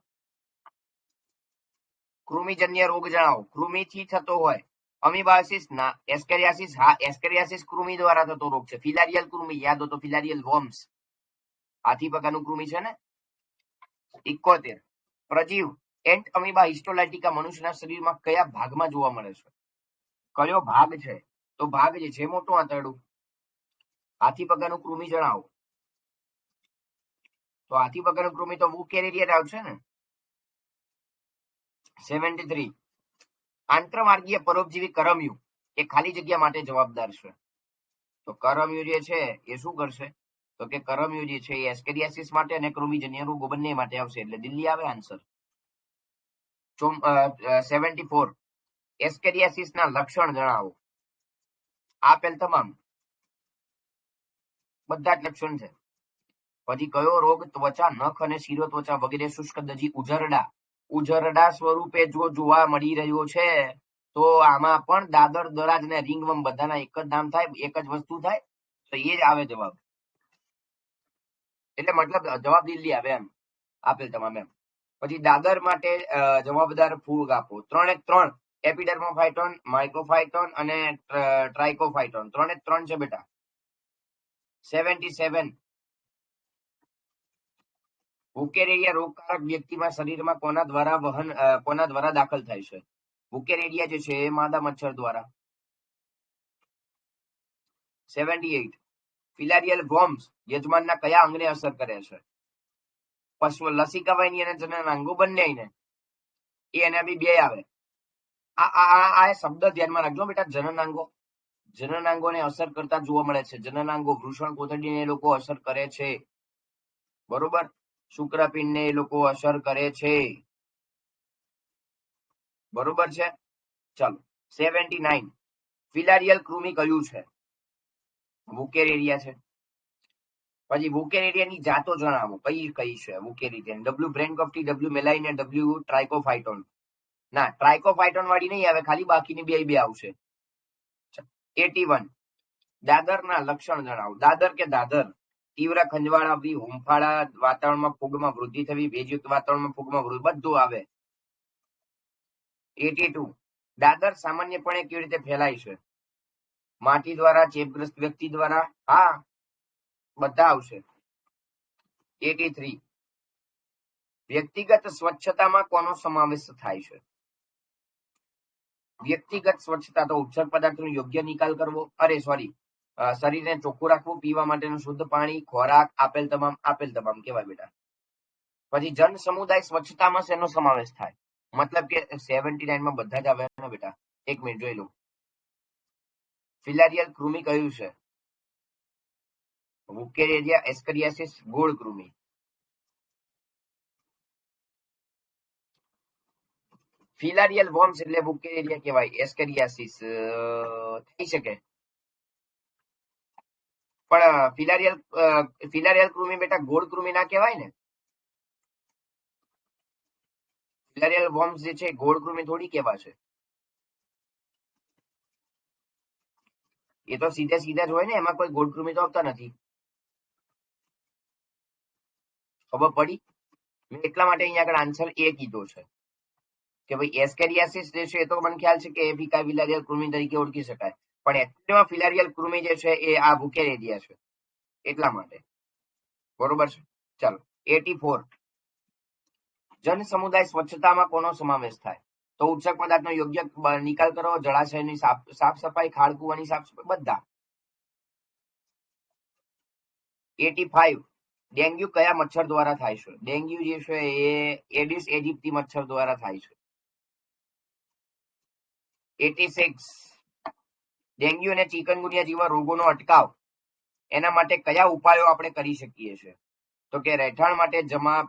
કૃમિજન્ય રોગ જણાવો. કૃમિથી થતો હોય. અમીબાયોસિસ ના. એસ્કેરિયાસિસ હા, એસ્કેરિયાસિસ કૃમિ દ્વારા થતો રોગ છે. ફિલારિયલ કૃમિ યાદ હો તો ફિલારિયલ વર્મ્સ, હાથી પ્રકારનું કૃમિ છે ને. 71 પ્રજીવ એન્ટઅમીબા હિસ્ટોલાઇટિકા મનુષ્યના શરીરમાં કયા ભાગમાં જોવા મળે છે? કયો ભાગ છે? તો ભાગ જે છે મોટું આંતરડું. હાથી પ્રકારનું કૃમિ જણાવો. તો હાથી પ્રકારનું કૃમિ તો વુકેરિયન આવશે ને. 73 આંતરમાર્ગીય પરોપજીવી કરમ્યુ એ ખાલી જગ્યા માટે જવાબદાર છે. તો કરમ્યુ જે છે એ શું કરશે? તો કે કરમ્યુ જે છે એ એસ્કેરિયાસિસ માટે અને કૃમિજન્ય રોગો બંને માટે આવશે, એટલે દિલ્હી આવે આન્સર. 74 એસ્કેરિયાસિસના લક્ષણ જણાવો. આપેલ તમામ બધા જ લક્ષણ છે. પછી કયો રોગ ત્વચા, નખ અને શિરો ત્વચા વગેરે શુષ્ક દજી ઉઝરડા સ્વરૂપે જો જોવા મળી રહ્યો છે તો આમાં પણ દાદર, દરાજ ને રીંગવમ બધાના એક જ નામ થાય, એક જ વસ્તુ થાય, તો એ જ આવે જવાબ. એટલે મતલબ જવાબ દિલ્હી આવે એમ, આપેલ તમામ એમ. પછી દાદર માટે જવાબદાર ફૂગ આપો. 3 એ 3 એપિડર્મોફાઇટોન, માઇક્રોફાઇટોન અને ટ્રાઇકોફાઇટોન. 3 એ 3 છે બેટા. 77 વુકેરેડિયા રોગકારક વ્યક્તિમાં શરીરમાં કોના દ્વારા દાખલ થાય છે? વુકેરેડિયા જે છે એ માદા મચ્છર દ્વારા. 78 ફિલારિયલ વોર્મ્સ યજમાનના કયા અંગને અસર કરે છે? પશુ લસિકા વાહિની અને જનનાંગો બંને એ એના બી બે આવે. આ શબ્દ ધ્યાનમાં રાખજો બેટા. જનનાંગોને અસર કરતા જોવા મળે છે. જનનાંગો વૃષણ કોથળીને એ લોકો અસર કરે છે, બરોબર. શુક્રપિંડને એ લોકો અસર કરે છે, બરોબર છે. ચાલો 79 ફિલારિયલ કૃમિ કયું છે? વુકેરેડિયા છે. પછી વુકેરેડિયાની જાતો જણાવો. કઈ કઈ છે વુકેરેડિયા? ડબલ્યુ બ્રેનકોપ્ટી, ડબલ્યુ મેલાઇન અને ડબલ્યુ ટ્રાઇકોફાઇટોન. ના, ટ્રાઇકોફાઇટોન વાળી નહીં આવે, ખાલી બાકીની બે આવશે. 81 દાદરના લક્ષણ જણાવો. દાદર કે દાદર? તીવ્ર ખંજવાળ આવવી, હુંફાળા વાતાવરણમાં ફૂગમાં વૃદ્ધિ થવી, ભેજયુક્ત વાતાવરણમાં ફૂગમાં વૃદ્ધિ, બધું આવે. 82 દાદર સામાન્યપણે કેવી રીતે ફેલાય છે? માટી દ્વારા, ચેપગ્રસ્ત વ્યક્તિ દ્વારા? હા, બધા આવશે. 83 વ્યક્તિગત સ્વચ્છતામાં કોનો સમાવેશ થાય છે? વ્યક્તિગત સ્વચ્છતા તો ઉત્સર્ગ પદાર્થનો યોગ્ય નિકાલ કરવો, શરીરને ચોખ્ખું રાખવું, પીવા માટેનું શુદ્ધ પાણી, ખોરાક, આપેલ તમામ કેવાય બેટા. પછી જન સમુદાય સ્વચ્છતામાં શેનો સમાવેશ થાય? મતલબ કે 79 માં બધા જ આવે ને બેટા. એક મિનિટ જોઈ લો. ફિલારિયલ કૃમિ કયું છે? વુકેરેડિયા, એસ્કેરિયાસિસ, ગોળ કૃમિ. ફિલારિયલ વોર્મ્સ એટલે વુકેરેડિયા કહેવાય. એસ્કેરિયાસિસ થઈ શકે, પણ ફિલારિયલ કૃમિ બેટા ગોળ કૃમિ ના કહેવાય ને. ફિલારિયલ વોર્મ્સ જે છે ગોળ કૃમિ થોડી કહેવાશે. એ તો સીધા જ હોય ને, એમાં કોઈ ગોળ કૃમિ તો આવતા નથી. ખબર પડી? મેં એટલા માટે અહીંયા આગળ આન્સર એ કીધો છે કે ભાઈ એસ્કેરિયાસિસ જે છે એ તો મને ખ્યાલ છે કે એપિકા ફિલારિયલ કૃમિ તરીકે ઓળખી શકાય, પણ એકચ્યુઅલીમાં ફિલારિયલ કૃમિ જે છે એ આ વુકેરેડિયા છે, એટલા માટે. બરોબર છે. ચાલો 84 જન સમુદાય સ્વચ્છતામાં કોનો સમાવેશ થાય? તો ઉત્સર્ગ પદાર્થનો યોગ્ય નિકાલ કરો, જળાશયની સાફ સફાઈ, ખાળ કૂવાની સાફ સફાઈ, બધા. 85 ડેન્ગ્યુ કયા મચ્છર દ્વારા થાય છે? ડેન્ગ્યુ જે છે એ એડિસ એજિપ્ટી મચ્છર દ્વારા થાય છે. 86 ડેન્ગ્યુ અને ચિકનગુનિયા જેવા રોગોનો અટકાવ એના માટે કયા ઉપાયો આપણે કરી શકીએ છીએ? તો કે રહેઠાણ માટે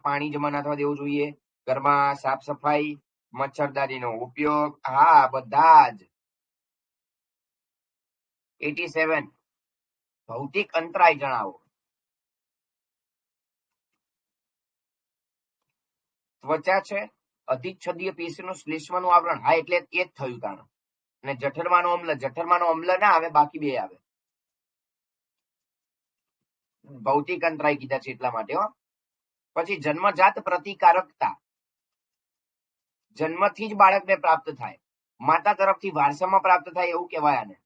પાણી જમા ના થવા દેવું જોઈએ, ઘરમાં સાફ સફાઈ, મચ્છરદાનીનો ઉપયોગ. હા, બધા જ. 87 ભૌતિક અંતરાય જણાવો. ત્વચા છે, અધિચ્છદીય પેશીનું શ્લેષ્મનું આવરણ. હા, એટલે એ જ થયું તાણ. અને જઠરમાંનો અમ્લ ના આવે, બાકી બે આવે. ભૌતિક અંતરાય કીધા છે એટલા માટે. પછી જન્મજાત પ્રતિકારકતા જન્મથી જ બાળકને પ્રાપ્ત થાય, માતા તરફથી વારસામાં પ્રાપ્ત થાય એવું કહેવાય આને.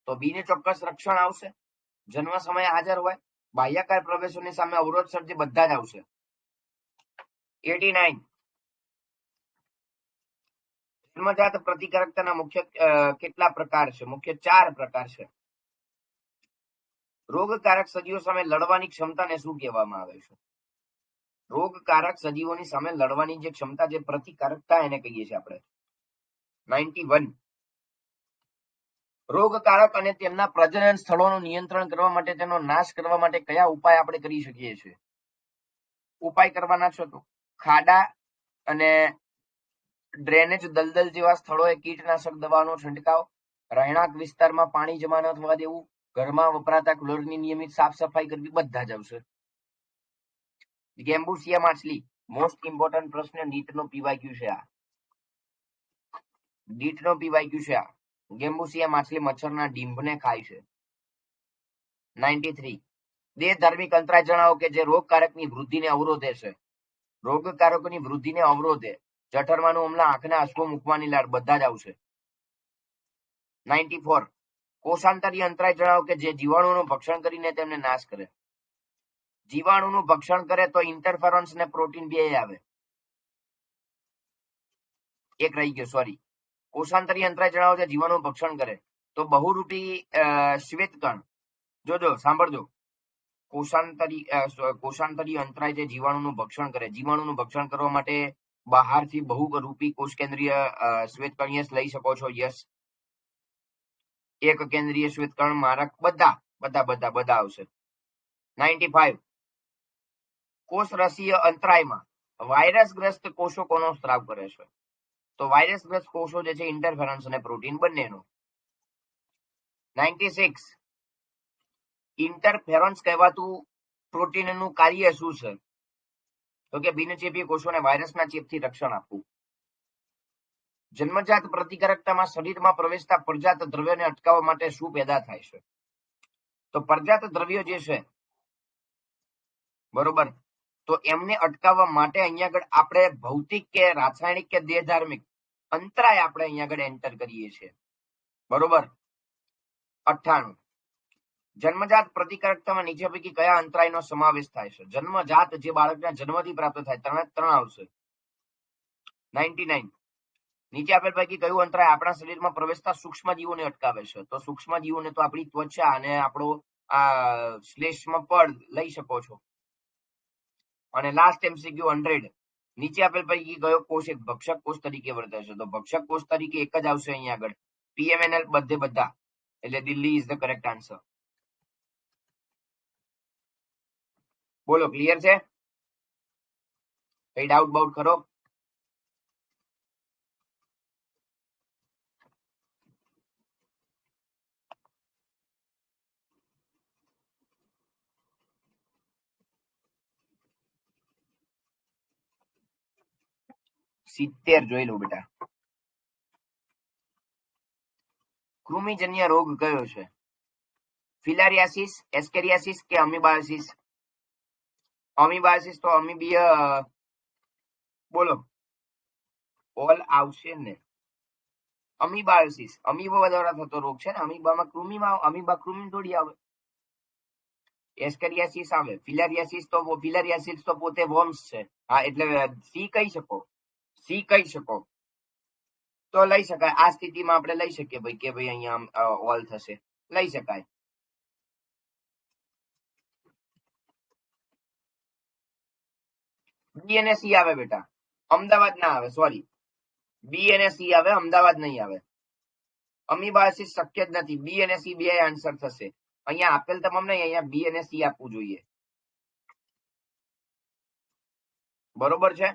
તો બીને ચોક્કસ રક્ષણ આવશે. જન્મ સમયે હાજર હોય, બાહ્યકાર પ્રવેશોની સામે અવરોધ સર્જે, બધા જ આવશે. 89 જન્મજાત પ્રતિકારકતાના મુખ્ય કેટલા પ્રકાર છે? મુખ્ય 4 પ્રકાર છે. રોગકારક સજીવો સામે લડવાની ક્ષમતાને શું કહેવામાં આવે છે? રોગકારક સજીવોની સામે લડવાની જે ક્ષમતા, જે પ્રતિકારકતા, એને કહીએ છીએ આપણે. 91 રોગકારક અને તેમના પ્રજનન સ્થળોનું નિયંત્રણ કરવા માટે, તેનો નાશ કરવા માટે કયા ઉપાય આપણે કરી શકીએ છીએ? ઉપાય કરવાના છો તો ખાડા અને ડ્રેનેજ દલદલ જેવા સ્થળોએ કીટનાશક દવાનો છંટકાવ, રહેણાંક વિસ્તારમાં પાણી જમા ન થવા દેવું, ઘરમાં વપરાતા ક્લોરીનની નિયમિત સાફ સફાઈ કરવી, બધા જ આવશે. ગેમ્બુસિયા માછલી મોસ્ટ ઇમ્પોર્ટન્ટ પ્રશ્ન નીટનો પીવાય છે આ. દીઠનો પીવાયક્યુ છે આ. ગેમ્બુસિયા માછલી મચ્છરના ડીંભને ખાય છે. 93. દેહધાર્મિક અંતરાય જણાવો કે જે રોગકારકની વૃદ્ધિને અવરોધે છે. રોગકારકોની વૃદ્ધિને અવરોધે. જઠરમાંનું અમ્લા, આંખના અશ્રુ, મુખમાંની લાળ બધા જ આવશે. 94. કોષાંતરીય અંતરાય જણાવો કે જે જીવાણુનું ભક્ષણ કરીને તેમને નાશ કરે. જીવાણુનું ભક્ષણ કરે તો ઇન્ટરફેરોન્સ ને પ્રોટીન બે આવે. એક રહી ગયો, સોરી. કોષાંતરીય અંતરાય જણાવો કે જીવાણુનું ભક્ષણ કરે તો બહુરૂપી શ્વેતકણ. જોજો, સાંભળજો. કોષાંતરીય અંતરાય જે જીવાણુનું ભક્ષણ કરે, જીવાણુનું ભક્ષણ કરવા માટે બહારથી બહુરૂપી કોષ કેન્દ્રીય શ્વેતકણ યસ લઈ શકો છો. યસ. એક કેન્દ્રીય શ્વેતકણ મારક બધા આવશે. 95. કોષરસીય અંતરાયમાં વાયરસગ્રસ્ત કોષો કોનો સ્ત્રાવ કરે છે? તો વાયરસગ્રસ્ત કોષો જે છે ઇન્ટરફેરન્સ અને પ્રોટીન બંનેનો. 96. ઇન્ટરફેરોન્સ કહેવાતું પ્રોટીનનું કાર્ય શું છે? તો કે બિનચેપી કોષોને વાયરસના ચેપથી રક્ષણ આપવું. જન્મજાત પ્રતિકારકતામાં શરીરમાં પ્રવેશતા પરજાત દ્રવ્યોને અટકાવવા માટે શું પેદા થાય છે? તો પરજાત દ્રવ્યો જે છે, બરોબર, તો એમને અટકાવવા માટે અહીંયા આગળ આપણે ભૌતિક કે રાસાયણિક કે દેહધાર્મિક અંતરાય આપણે અહીંયા આગળ એન્ટર કરીએ છીએ. બરોબર. 98. જન્મજાત પ્રતિકારકતામાં નીચે પૈકી કયા અંતરાયનો સમાવેશ થાય છે? જન્મજાત જે બાળકના જન્મથી પ્રાપ્ત થાય, ત્રણ આવશે. 99. નીચે આપેલ પૈકી કયું અંતરાય આપણા શરીરમાં પ્રવેશતા સૂક્ષ્મ જીવોને અટકાવે છે? તો સૂક્ષ્મ જીવોને તો આપણી ત્વચા અને આપણો આ શ્લેષ્મ પડ લઈ શકો છો. અને લાસ્ટ MCQ 100. નીચે આપેલ પૈકી કયો કોષ એક ભક્ષક કોષ તરીકે વર્તે છે? તો ભક્ષક કોષ તરીકે એક જ આવશે અહીંયા આગળ, PMNL બધા. એટલે Delhi is the correct answer. બોલો, ક્લિયર છે? કઈ ડાઉટ બાઉટ ખરો? સિત્તેર જોઈ લો બેટા. કૃમિજન્ય રોગ કયો છે? ફિલારિયાસિસ, એસ્કેરિયાસિસ કે અમીબાયોસિસ? અમીબાયોસિસ તો અમીબીય, બોલો, ઓલ આવશે ને. અમીબાયોસિસ અમીબા દ્વારા થતો રોગ છે ને. અમીબા કૃમિ થોડી આવે. એસ્કેરિયાસિસ આવે. ફિલારિયાસિસ તો પોતે વર્મ્સ છે. હા, એટલે સી કહી શકો તો લઈ શકાય. આ સ્થિતિમાં આપણે લઈ શકીએ ભાઈ કે ભાઈ અહીંયા ઓલ થશે, લઈ શકાય. બી અને સી આવે બેટા, અમદાવાદ ના આવે, સોરી. બી અને સી આવે, અમદાવાદ નહીં આવે. અમીબાયોસિસ શક્ય જ નથી. બી અને સી બે આન્સર થશે. અહીંયા આપેલ તમામ નહીં, અહીંયા બી અને સી આપવું જોઈએ. બરોબર છે?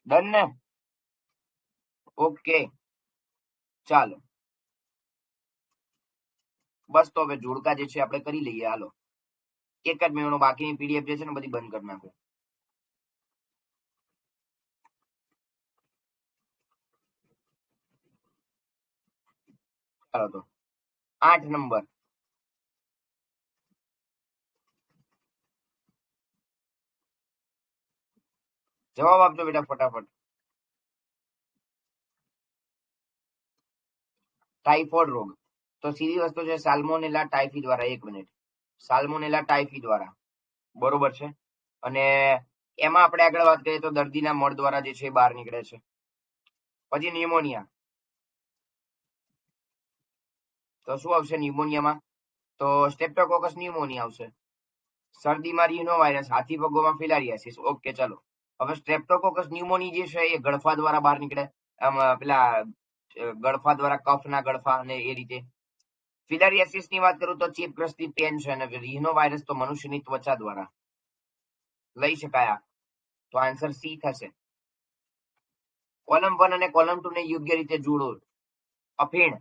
ડન ને? ઓકે, ચાલો. બસ તો હવે જોડકા જે છે આપણે કરી લઈએ. હાલો, એક જ મિનિટ, બાકીની પીડીએફ જે છે ને બધી બંધ કરી નાખો. ચાલો, તો 8 નંબર. જવાબ આપજો બેટા ફટાફટ. ટાઇફોઇડ રોગ. તો સીધી વસ્તુ છે સાલ્મોનેલા ટાઇફી દ્વારા. 1 મિનિટ. સાલ્મોનેલા ટાઇફી દ્વારા, બરોબર છે. અને એમાં આપણે આગળ વાત કરીએ તો દર્દીના મળ દ્વારા જે છે બહાર નીકળે છે. પછી ન્યુમોનિયા. તો શું આવશે ન્યુમોનિયામાં? તો સ્ટ્રેપ્ટોકોકસ ન્યુમોનિયા આવશે. શરદીમાં રિનોવાયરસ, હાથી પગોમાં ફિલારિયાસિસ. ઓકે, ચલો. હવે સ્ટ્રેપ્ટોકોકસ ન્યુમોની જે છે એ ગળફા દ્વારા બહાર નીકળે. પેલા ગળફા દ્વારા, કફના ગળફા અને એ રીતે. ફિલારિયાસિસ ની વાત કરું તો ચેપગ્રસ્તી પેન છે, અને રિનોવાયરસ તો મનુષ્યની ત્વચા દ્વારા લઈ શકાય. તો આન્સર સી થશે. કોલમ 1 અને કોલમ 2 ને યોગ્ય રીતે જોડો. અફીણ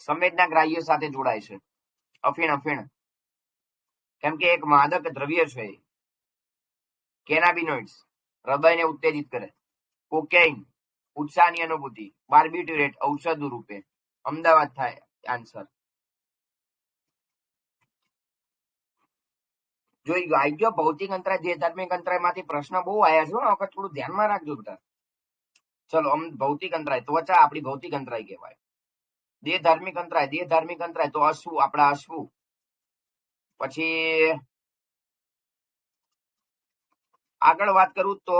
સંવેદના ગ્રાહ્યો સાથે જોડાય છે. અફીણ કેમ કે એક માદક દ્રવ્ય છે. કેનાબિનોઇડ્સ હૃદયને ઉત્તેજિત કરે, કોકેઇન ઉત્સાહની અનુભૂતિ, બાર્બિટ્યુરેટ ઔષધ રૂપે. અમદાવાદ થાય આન્સર. જોઈ ગયો, આવી ગયો. ભૌતિક અંતરાય જે ધાર્મિક અંતરાય માંથી પ્રશ્ન બહુ આવ્યા છે. વખત થોડું ધ્યાનમાં રાખજો બેટા. ચલો, ભૌતિક અંતરાય ત્વચા આપણી ભૌતિક અંતરાય કહેવાય. દેહ ધાર્મિક અંતરાય તો અશ્વુ, આપણા અશ્વુ. પછી આગળ વાત કરું તો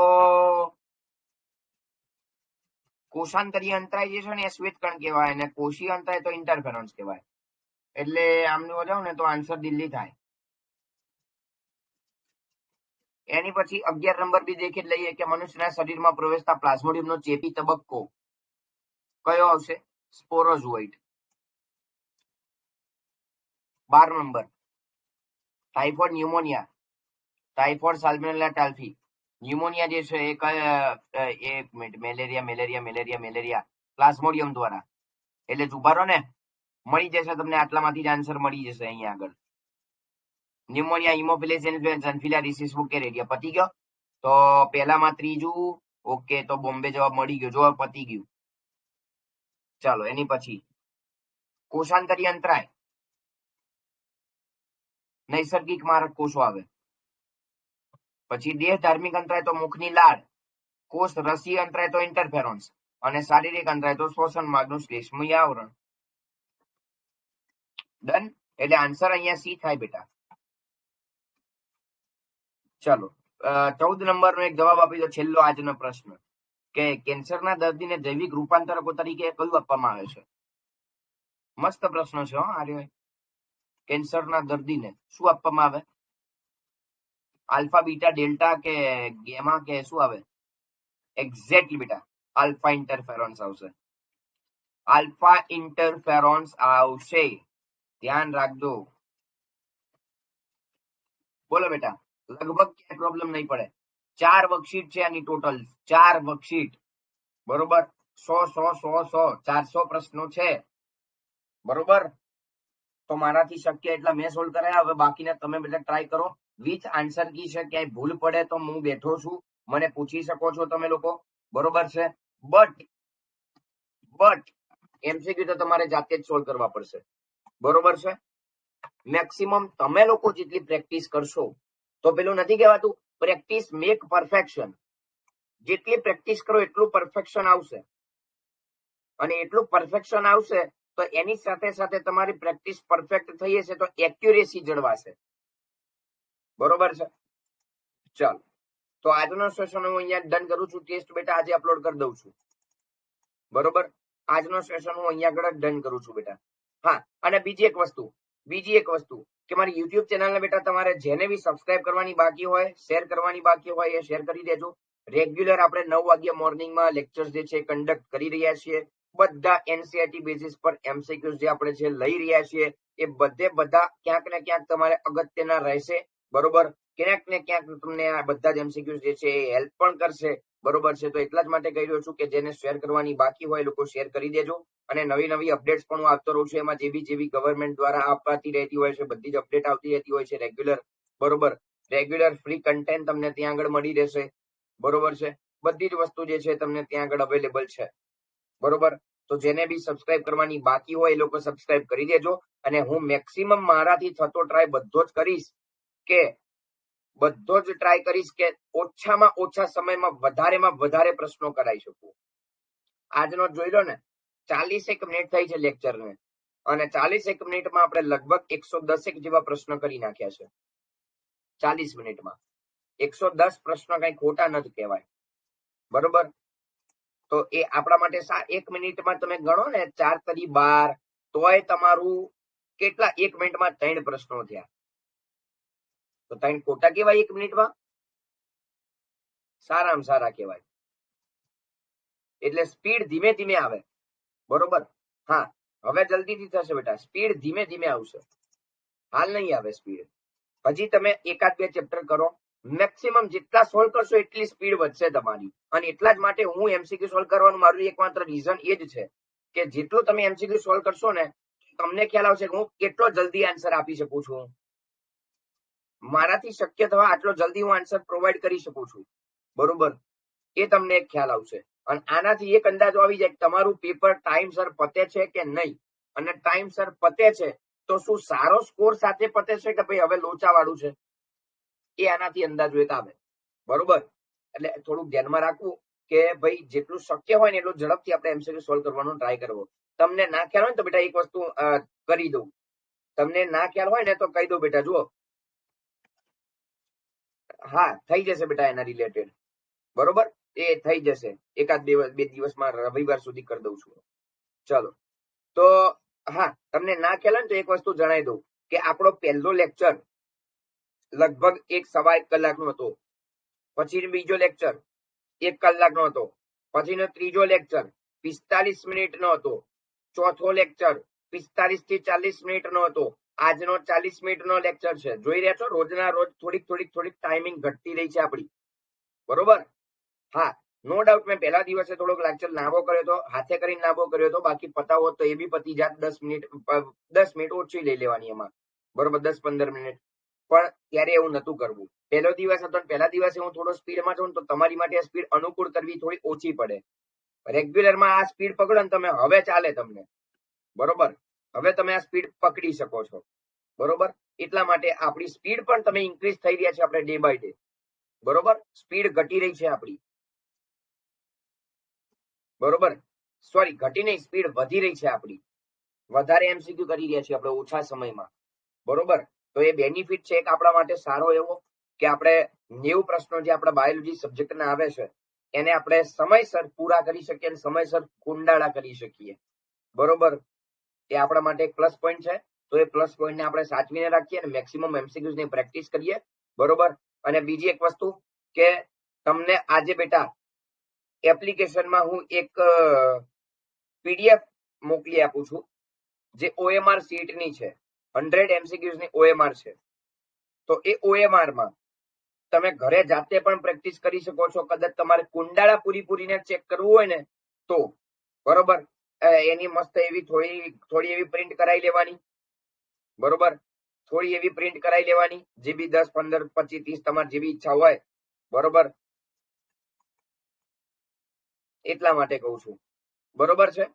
કોષાંતરીય અંતરાય જે છે ને એ શ્વેતકણ કહેવાય, અને કોષીય અંતરાય તો ઇન્ટરફેરન્સ કહેવાય. એટલે આમનું જાવ ને તો આન્સર દિલ્હી થાય. એની પછી 11 નંબર બી દેખી લઈએ કે મનુષ્યના શરીરમાં પ્રવેશતા પ્લાઝ્મોડિયમનો ચેપી તબક્કો કયો આવશે? Sporozoite. 12 number typhoid pneumonia, typhoid salmonella typhi. Pneumonia જે છે એ કયા? એક મિનિટ, મેલેરિયા પ્લાઝ્મોડિયમ દ્વારા. એટલે ઉભારો ને, મળી જશે તમને, આટલામાંથી જ આન્સર મળી જશે અહીંયા આગળ. ન્યુમોનિયા, હિમોફિલિસ ઇન્ફ્લુએન્ઝા, ફિલારિસિસ વુકેરેડિયા. પતી ગયો. તો પહેલામાં ત્રીજું. ઓકે, તો બોમ્બે જવાબ મળી ગયો. જો પતી ગયું. ચાલો, એની પછી કોષાંતરીય અંતરાય, નૈસર્ગિક મારક કોષો આવે. પછી દેહ ધાર્મિક અંતરાય તો મુખની લાળ, કોષ રસીય અંતરાય તો ઇન્ટરફેરોન્સ, અને શારીરિક અંતરાય તો શ્વસન માર્ગનું શ્લેષ્મય આવરણ. ડન. એટલે આન્સર અહીંયા સી થાય બેટા. ચલો, 14 નંબરનો એક જવાબ આપી દો, છેલ્લો આજનો પ્રશ્ન, કે કેન્સરના દર્દીને જૈવિક રૂપાંતરકો તરીકે કયું આપવામાં આવે છે? મસ્ત પ્રશ્ન છે. આર્ય, કેન્સરના દર્દીને શું આપવામાં આવે? આલ્ફા, બીટા, ડેલ્ટા કે ગેમા કે શું આવે? એક્ઝેક્ટલી બેટા, આલ્ફા ઇન્ટરફેરોન્સ આવશે. આલ્ફા ઇન્ટરફેરોન્સ આવશે, ધ્યાન રાખજો. બોલો બેટા, લગભગ ક્યાંય પ્રોબ્લેમ નહીં પડે. 4 વર્કશીટ છે આની ટોટલ, 4 વર્કશીટ. બરોબર, 100 પ્રશ્નો છે. બરોબર, તો મારાથી શક્ય એટલા મેં સોલ્વ કર્યા. હવે બાકીના તમે બધા ટ્રાય કરો. વિથ આન્સર કી છે, ક્યાંય ભૂલ પડે તો હું બેઠો છું, મને પૂછી શકો છો તમે લોકો. બરોબર છે. બટ એમસીક્યુ તો તમારે જાતે જ સોલ્વ કરવા પડશે. બરોબર છે. મેક્સિમમ તમે લોકો જેટલી પ્રેક્ટિસ કરશો, તો પેલું નથી કહેવાતું પ્રેક્ટિસ મેક પરફેક્શન. જેટલી પ્રેક્ટિસ કરો એટલું પરફેક્શન આવશે, અને એટલું પરફેક્શન આવશે તો એની સાથે સાથે તમારી પ્રેક્ટિસ પરફેક્ટ થઈ હશે તો એક્યુરેસી જળવાશે. બરોબર છે. ચાલો, તો આજનો સેશન હું અહીંયા ડન કરું છું. ટેસ્ટ બેટા આજે અપલોડ કરી દઉં છું. બરોબર, આજનો સેશન હું અહીંયા આગળ ડન કરું છું બેટા. હા, અને બીજી એક વસ્તુ કે મારી યુટ્યુબ ચેનલને બેટા તમારે જેને બી સબસ્ક્રાઇબ કરવાની બાકી હોય, શેર કરવાની બાકી હોય, એ શેર કરી દેજો. રેગ્યુલર આપણે 9 વાગ્યા મોર્નિંગમાં લેક્ચર્સ જે છે કન્ડક્ટ કરી રહ્યા છીએ. બધા એનસીઆરટી બેઝિસ પર એમસીક્યુઝ જે આપણે છે લઈ રહ્યા છીએ, એ બધા ક્યાંક ને ક્યાંક તમારે અગત્યના રહેશે. બરોબર, ક્યાંક ને ક્યાંક તમને આ બધા જ એમસીક્યુઝ જે છે એ હેલ્પ પણ કરશે. બરોબર છે. તો એટલા જ માટે કહી રહ્યો છું કે જેને શેર કરવાની બાકી હોય લોકો શેર કરી દેજો. અને નવી અપડેટ્સ પણ હું આપતો રહું છું. એમાં જેવી ગવર્મેન્ટ દ્વારા આપવાતી રહેતી હોય છે બધી જ અપડેટ આવતી રહેતી હોય છે રેગ્યુલર. બરોબર, રેગ્યુલર ફ્રી કન્ટેન્ટ તમને ત્યાં આગળ મળી રહેશે. બરોબર છે. બધી જ વસ્તુ જે છે તમને ત્યાં આગળ અવેલેબલ છે. બરોબર, તો જેને બી સબસ્ક્રાઇબ કરવાની બાકી હોય એ લોકો સબસ્ક્રાઇબ કરી દેજો. અને હું મેક્સિમમ મારાથી થતો ટ્રાય બધો જ કરીશ કે ઓછામાં ઓછા સમયમાં વધારેમાં વધારે પ્રશ્નો કરાવી શકું. આજનો જોઈ લો ને, 41 મિનિટ થઈ છે લેક્ચરને, અને 41 મિનિટમાં આપણે લગભગ 110 જેવા પ્રશ્ન કરી નાખ્યા છે. 40 મિનિટમાં 110 પ્રશ્નો કઈ ખોટા નથી કહેવાય. બરોબર, તો એ આપણા માટે 1 મિનિટમાં તમે ગણો ને 4 તરી 12, તોય તમારું કેટલા 1 મિનિટમાં 3 પ્રશ્નો થયા. તો 3 ખોટા કેવાય 1 મિનિટમાં? સારામાં સારા કહેવાય. એટલે સ્પીડ ધીમે ધીમે આવે. બરોબર, હા, હવે જલ્દીથી થશે બેટા. સ્પીડ ધીમે ધીમે આવશે, હાલ નહીં આવે સ્પીડ. હજી તમે એકાદ બે ચેપ્ટર કરો, મેક્સિમમ જેટલા સોલ્વ કરશો એટલી સ્પીડ વધશે તમારી. અને એટલા જ માટે હું એમસીક્યુ સોલ્વ કરવાનું મારું એકમાત્ર રીઝન એ જ છે કે જેટલું તમે એમસીક્યુ સોલ્વ કરશો ને, તમને ખ્યાલ આવશે કે હું કેટલો જલ્દી આન્સર આપી શકું છું. મારાથી શક્ય થવા આટલો જલ્દી હું આન્સર પ્રોવાઈડ કરી શકું છું, બરોબર, એ તમને એક ખ્યાલ આવશે. અને આનાથી એક અંદાજો આવી જાય તમારું પેપર ટાઈમસર પતે છે કે નહીં. અને ટાઈમસર પતે છે તો શું સારો સ્કોર સાથે પતે છે કે ભાઈ હવે લોચા વાળું છે, એ આનાથી અંદાજો એક આવે, બરોબર. એટલે થોડુંક ધ્યાનમાં રાખવું કે ભાઈ જેટલું શક્ય હોય ને એટલું ઝડપથી આપણે એમસીક્યુ સોલ્વ કરવાનો ટ્રાય કરવો. તમને ના ખ્યાલ હોય ને તો બેટા એક વસ્તુ કરી દઉં. તમને ના ખ્યાલ હોય ને તો કહી દઉં બેટા, જુઓ, હા થઈ જશે બેટા એના રિલેટેડ, બરોબર, એ થઈ જશે એકાદ બે દિવસમાં, રવિવાર સુધી કરી દઉં છું. ચલો, તો હા તમને ના ખ્યાલ હોય ને તો એક વસ્તુ જણાવી દઉં કે આપણો પહેલો લેક્ચર લગભગ 1.25 કલાકનો હતો. પછી બીજો લેક્ચર 1 કલાકનો હતો. પછીનો ત્રીજો લેક્ચર 45 મિનિટનો હતો. ચોથો લેક્ચર 45 થી 40 મિનિટનો હતો. આજનો 40 મિનિટનો લેક્ચર છે. જોઈ રહ્યા છો, રોજના રોજ થોડીક ટાઈમિંગ ઘટતી રહી છે આપણી, બરોબર. હા, નો ડાઉટ મેં પહેલા દિવસે થોડોક લેક્ચર લાંબો કર્યો હતો, હાથે કરીને લાંબો કર્યો હતો. બાકી પતાવો તો એ બી પતી જાત. 10 મિનિટ ઓછી લઈ લેવાની એમાં, બરોબર, 10-15 મિનિટ. પણ ત્યારે એવું નતું કરવું. પહેલો દિવસ હતો, પહેલા દિવસે હું થોડો સ્પીડમાં છું તો તમારી માટે આ સ્પીડ અનુકૂળ કરવી થોડી ઓછી પડે. રેગ્યુલરમાં આ સ્પીડ પકડો ને તમે, હવે ચાલે તમને, બરોબર. હવે તમે આ સ્પીડ પકડી શકો છો, બરોબર. એટલા માટે આપણી સ્પીડ પણ તમે ઇન્ક્રીઝ થઈ રહ્યા છે આપણે ડે બાય ડે, બરોબર. સ્પીડ ઘટી રહી છે આપણી, બરોબર. સોરી, ઘટી નહીં, સ્પીડ વધી રહી છે આપણી. વધારે એમસીક્યુ કરી રહ્યા છીએ આપણે ઓછા સમયમાં, બરોબર. તો એ બેનિફિટ છે એક આપણા માટે સારો એવો કે આપણે 90 પ્રશ્નો જે આપણા બાયોલોજી સબ્જેક્ટના આવે છે એને આપણે સમયસર પૂરા કરી શકીએ અને સમયસર કુંડાળા કરી શકીએ, બરોબર. એ આપણા માટે એક પ્લસ પોઈન્ટ છે. તો એ પ્લસ પોઈન્ટને આપણે સાચવીને રાખીએ અને મેક્સિમમ એમસીક્યુઝની પ્રેક્ટિસ કરીએ, બરોબર. અને બીજી એક વસ્તુ કે તમને આજે બેટા એપ્લિકેશનમાં હું એક પીડીએફ મોકલી આપું છું જે OMR સીટની છે. 100 એમસીક્યુઝની OMR છે. તો એ OMR માં તમે ઘરે જાતે પણ પ્રેક્ટિસ કરી શકો છો. કદાચ તમારે કુંડાળા પૂરીને ચેક કરવું હોય ને તો, બરોબર, એની મસ્ત એવી થોડી એવી પ્રિન્ટ કરાવી લેવાની, બરોબર. થોડી એવી પ્રિન્ટ કરાવી લેવાની, જે બી 10, 15, 25, 30 તમારી જેવી ઈચ્છા હોય, બરોબર. એટલા માટે કહું છું, બરોબર છે.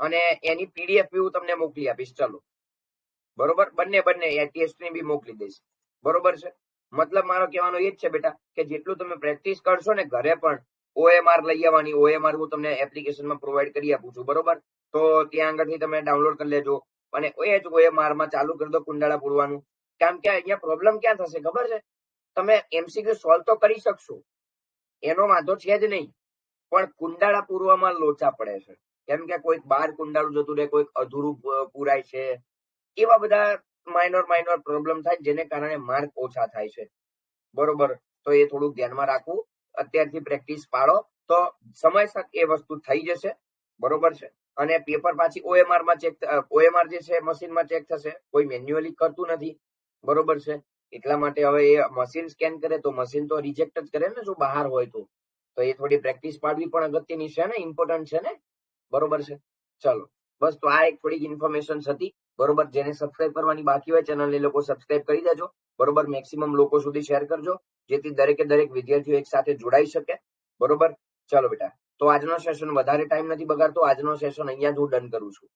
અને એની પીડીએફ બી હું તમને મોકલી આપીશ, ચલો, બરોબર. બંને ટેસ્ટની બી મોકલી દઈશ, બરોબર છે. મતલબ મારો કહેવાનો એ જ છે બેટા કે જેટલું તમે પ્રેક્ટિસ કરશો ને ઘરે પણ, OMR લઈ આવવાની. OMR હું તમને એપ્લિકેશનમાં પ્રોવાઈડ કરી આપું છું, બરોબર. તો ત્યાં આગળથી તમે ડાઉનલોડ કરી લેજો અને એ જ OMR માં ચાલુ કરી દો કુંડાળા પૂરવાનું. કારણ કે અહીંયા પ્રોબ્લેમ ક્યાં થશે ખબર છે? તમે MCQ સોલ્વ તો કરી શકશો, એનો વાંધો છે જ નહીં, પણ કુંડાળા પૂરવામાં લોચા પડે છે. કેમ કે કોઈક 12 કુંડાળું જતું રહે, કોઈક અધૂરું પૂરાય છે, એવા બધા માઇનોર પ્રોબ્લેમ થાય જેને કારણે માર્ક ઓછા થાય છે, બરોબર. તો એ થોડુંક ધ્યાનમાં રાખવું. અત્યારથી પ્રેક્ટિસ પાડો તો સમયસર એ વસ્તુ થઈ જશે, બરોબર છે. અને પેપર પાછી OMR માં ચેક, OMR જે છે મશીનમાં ચેક થશે, કોઈ મેન્યુઅલી કરતું નથી, બરોબર છે. એટલા માટે હવે એ મશીન સ્કેન કરે તો મશીન તો રિજેક્ટ જ કરે ને, જો બહાર હોય તો એ થોડી પ્રેક્ટિસ પાડવી પણ અગત્યની છે ને, ઇમ્પોર્ટન્ટ છે ને, બરોબર છે. ચલો, બસ તો આ એક થોડીક ઇન્ફોર્મેશન હતી, બરોબર. જેને સબસ્ક્રાઇબ કરવાની બાકી હોય ચેનલને લોકો સબસ્ક્રાઇબ કરી દેજો, બરોબર. મેક્સિમમ લોકો સુધી શેર કરજો જેથી દરેક વિદ્યાર્થીઓ એક સાથે જોડાઈ શકે, બરોબર. ચલો બેટા, તો આજનો સેશન વધારે ટાઈમ નથી બગાડતો, આજનો સેશન અહીંયા જ હું ડન કરું છું.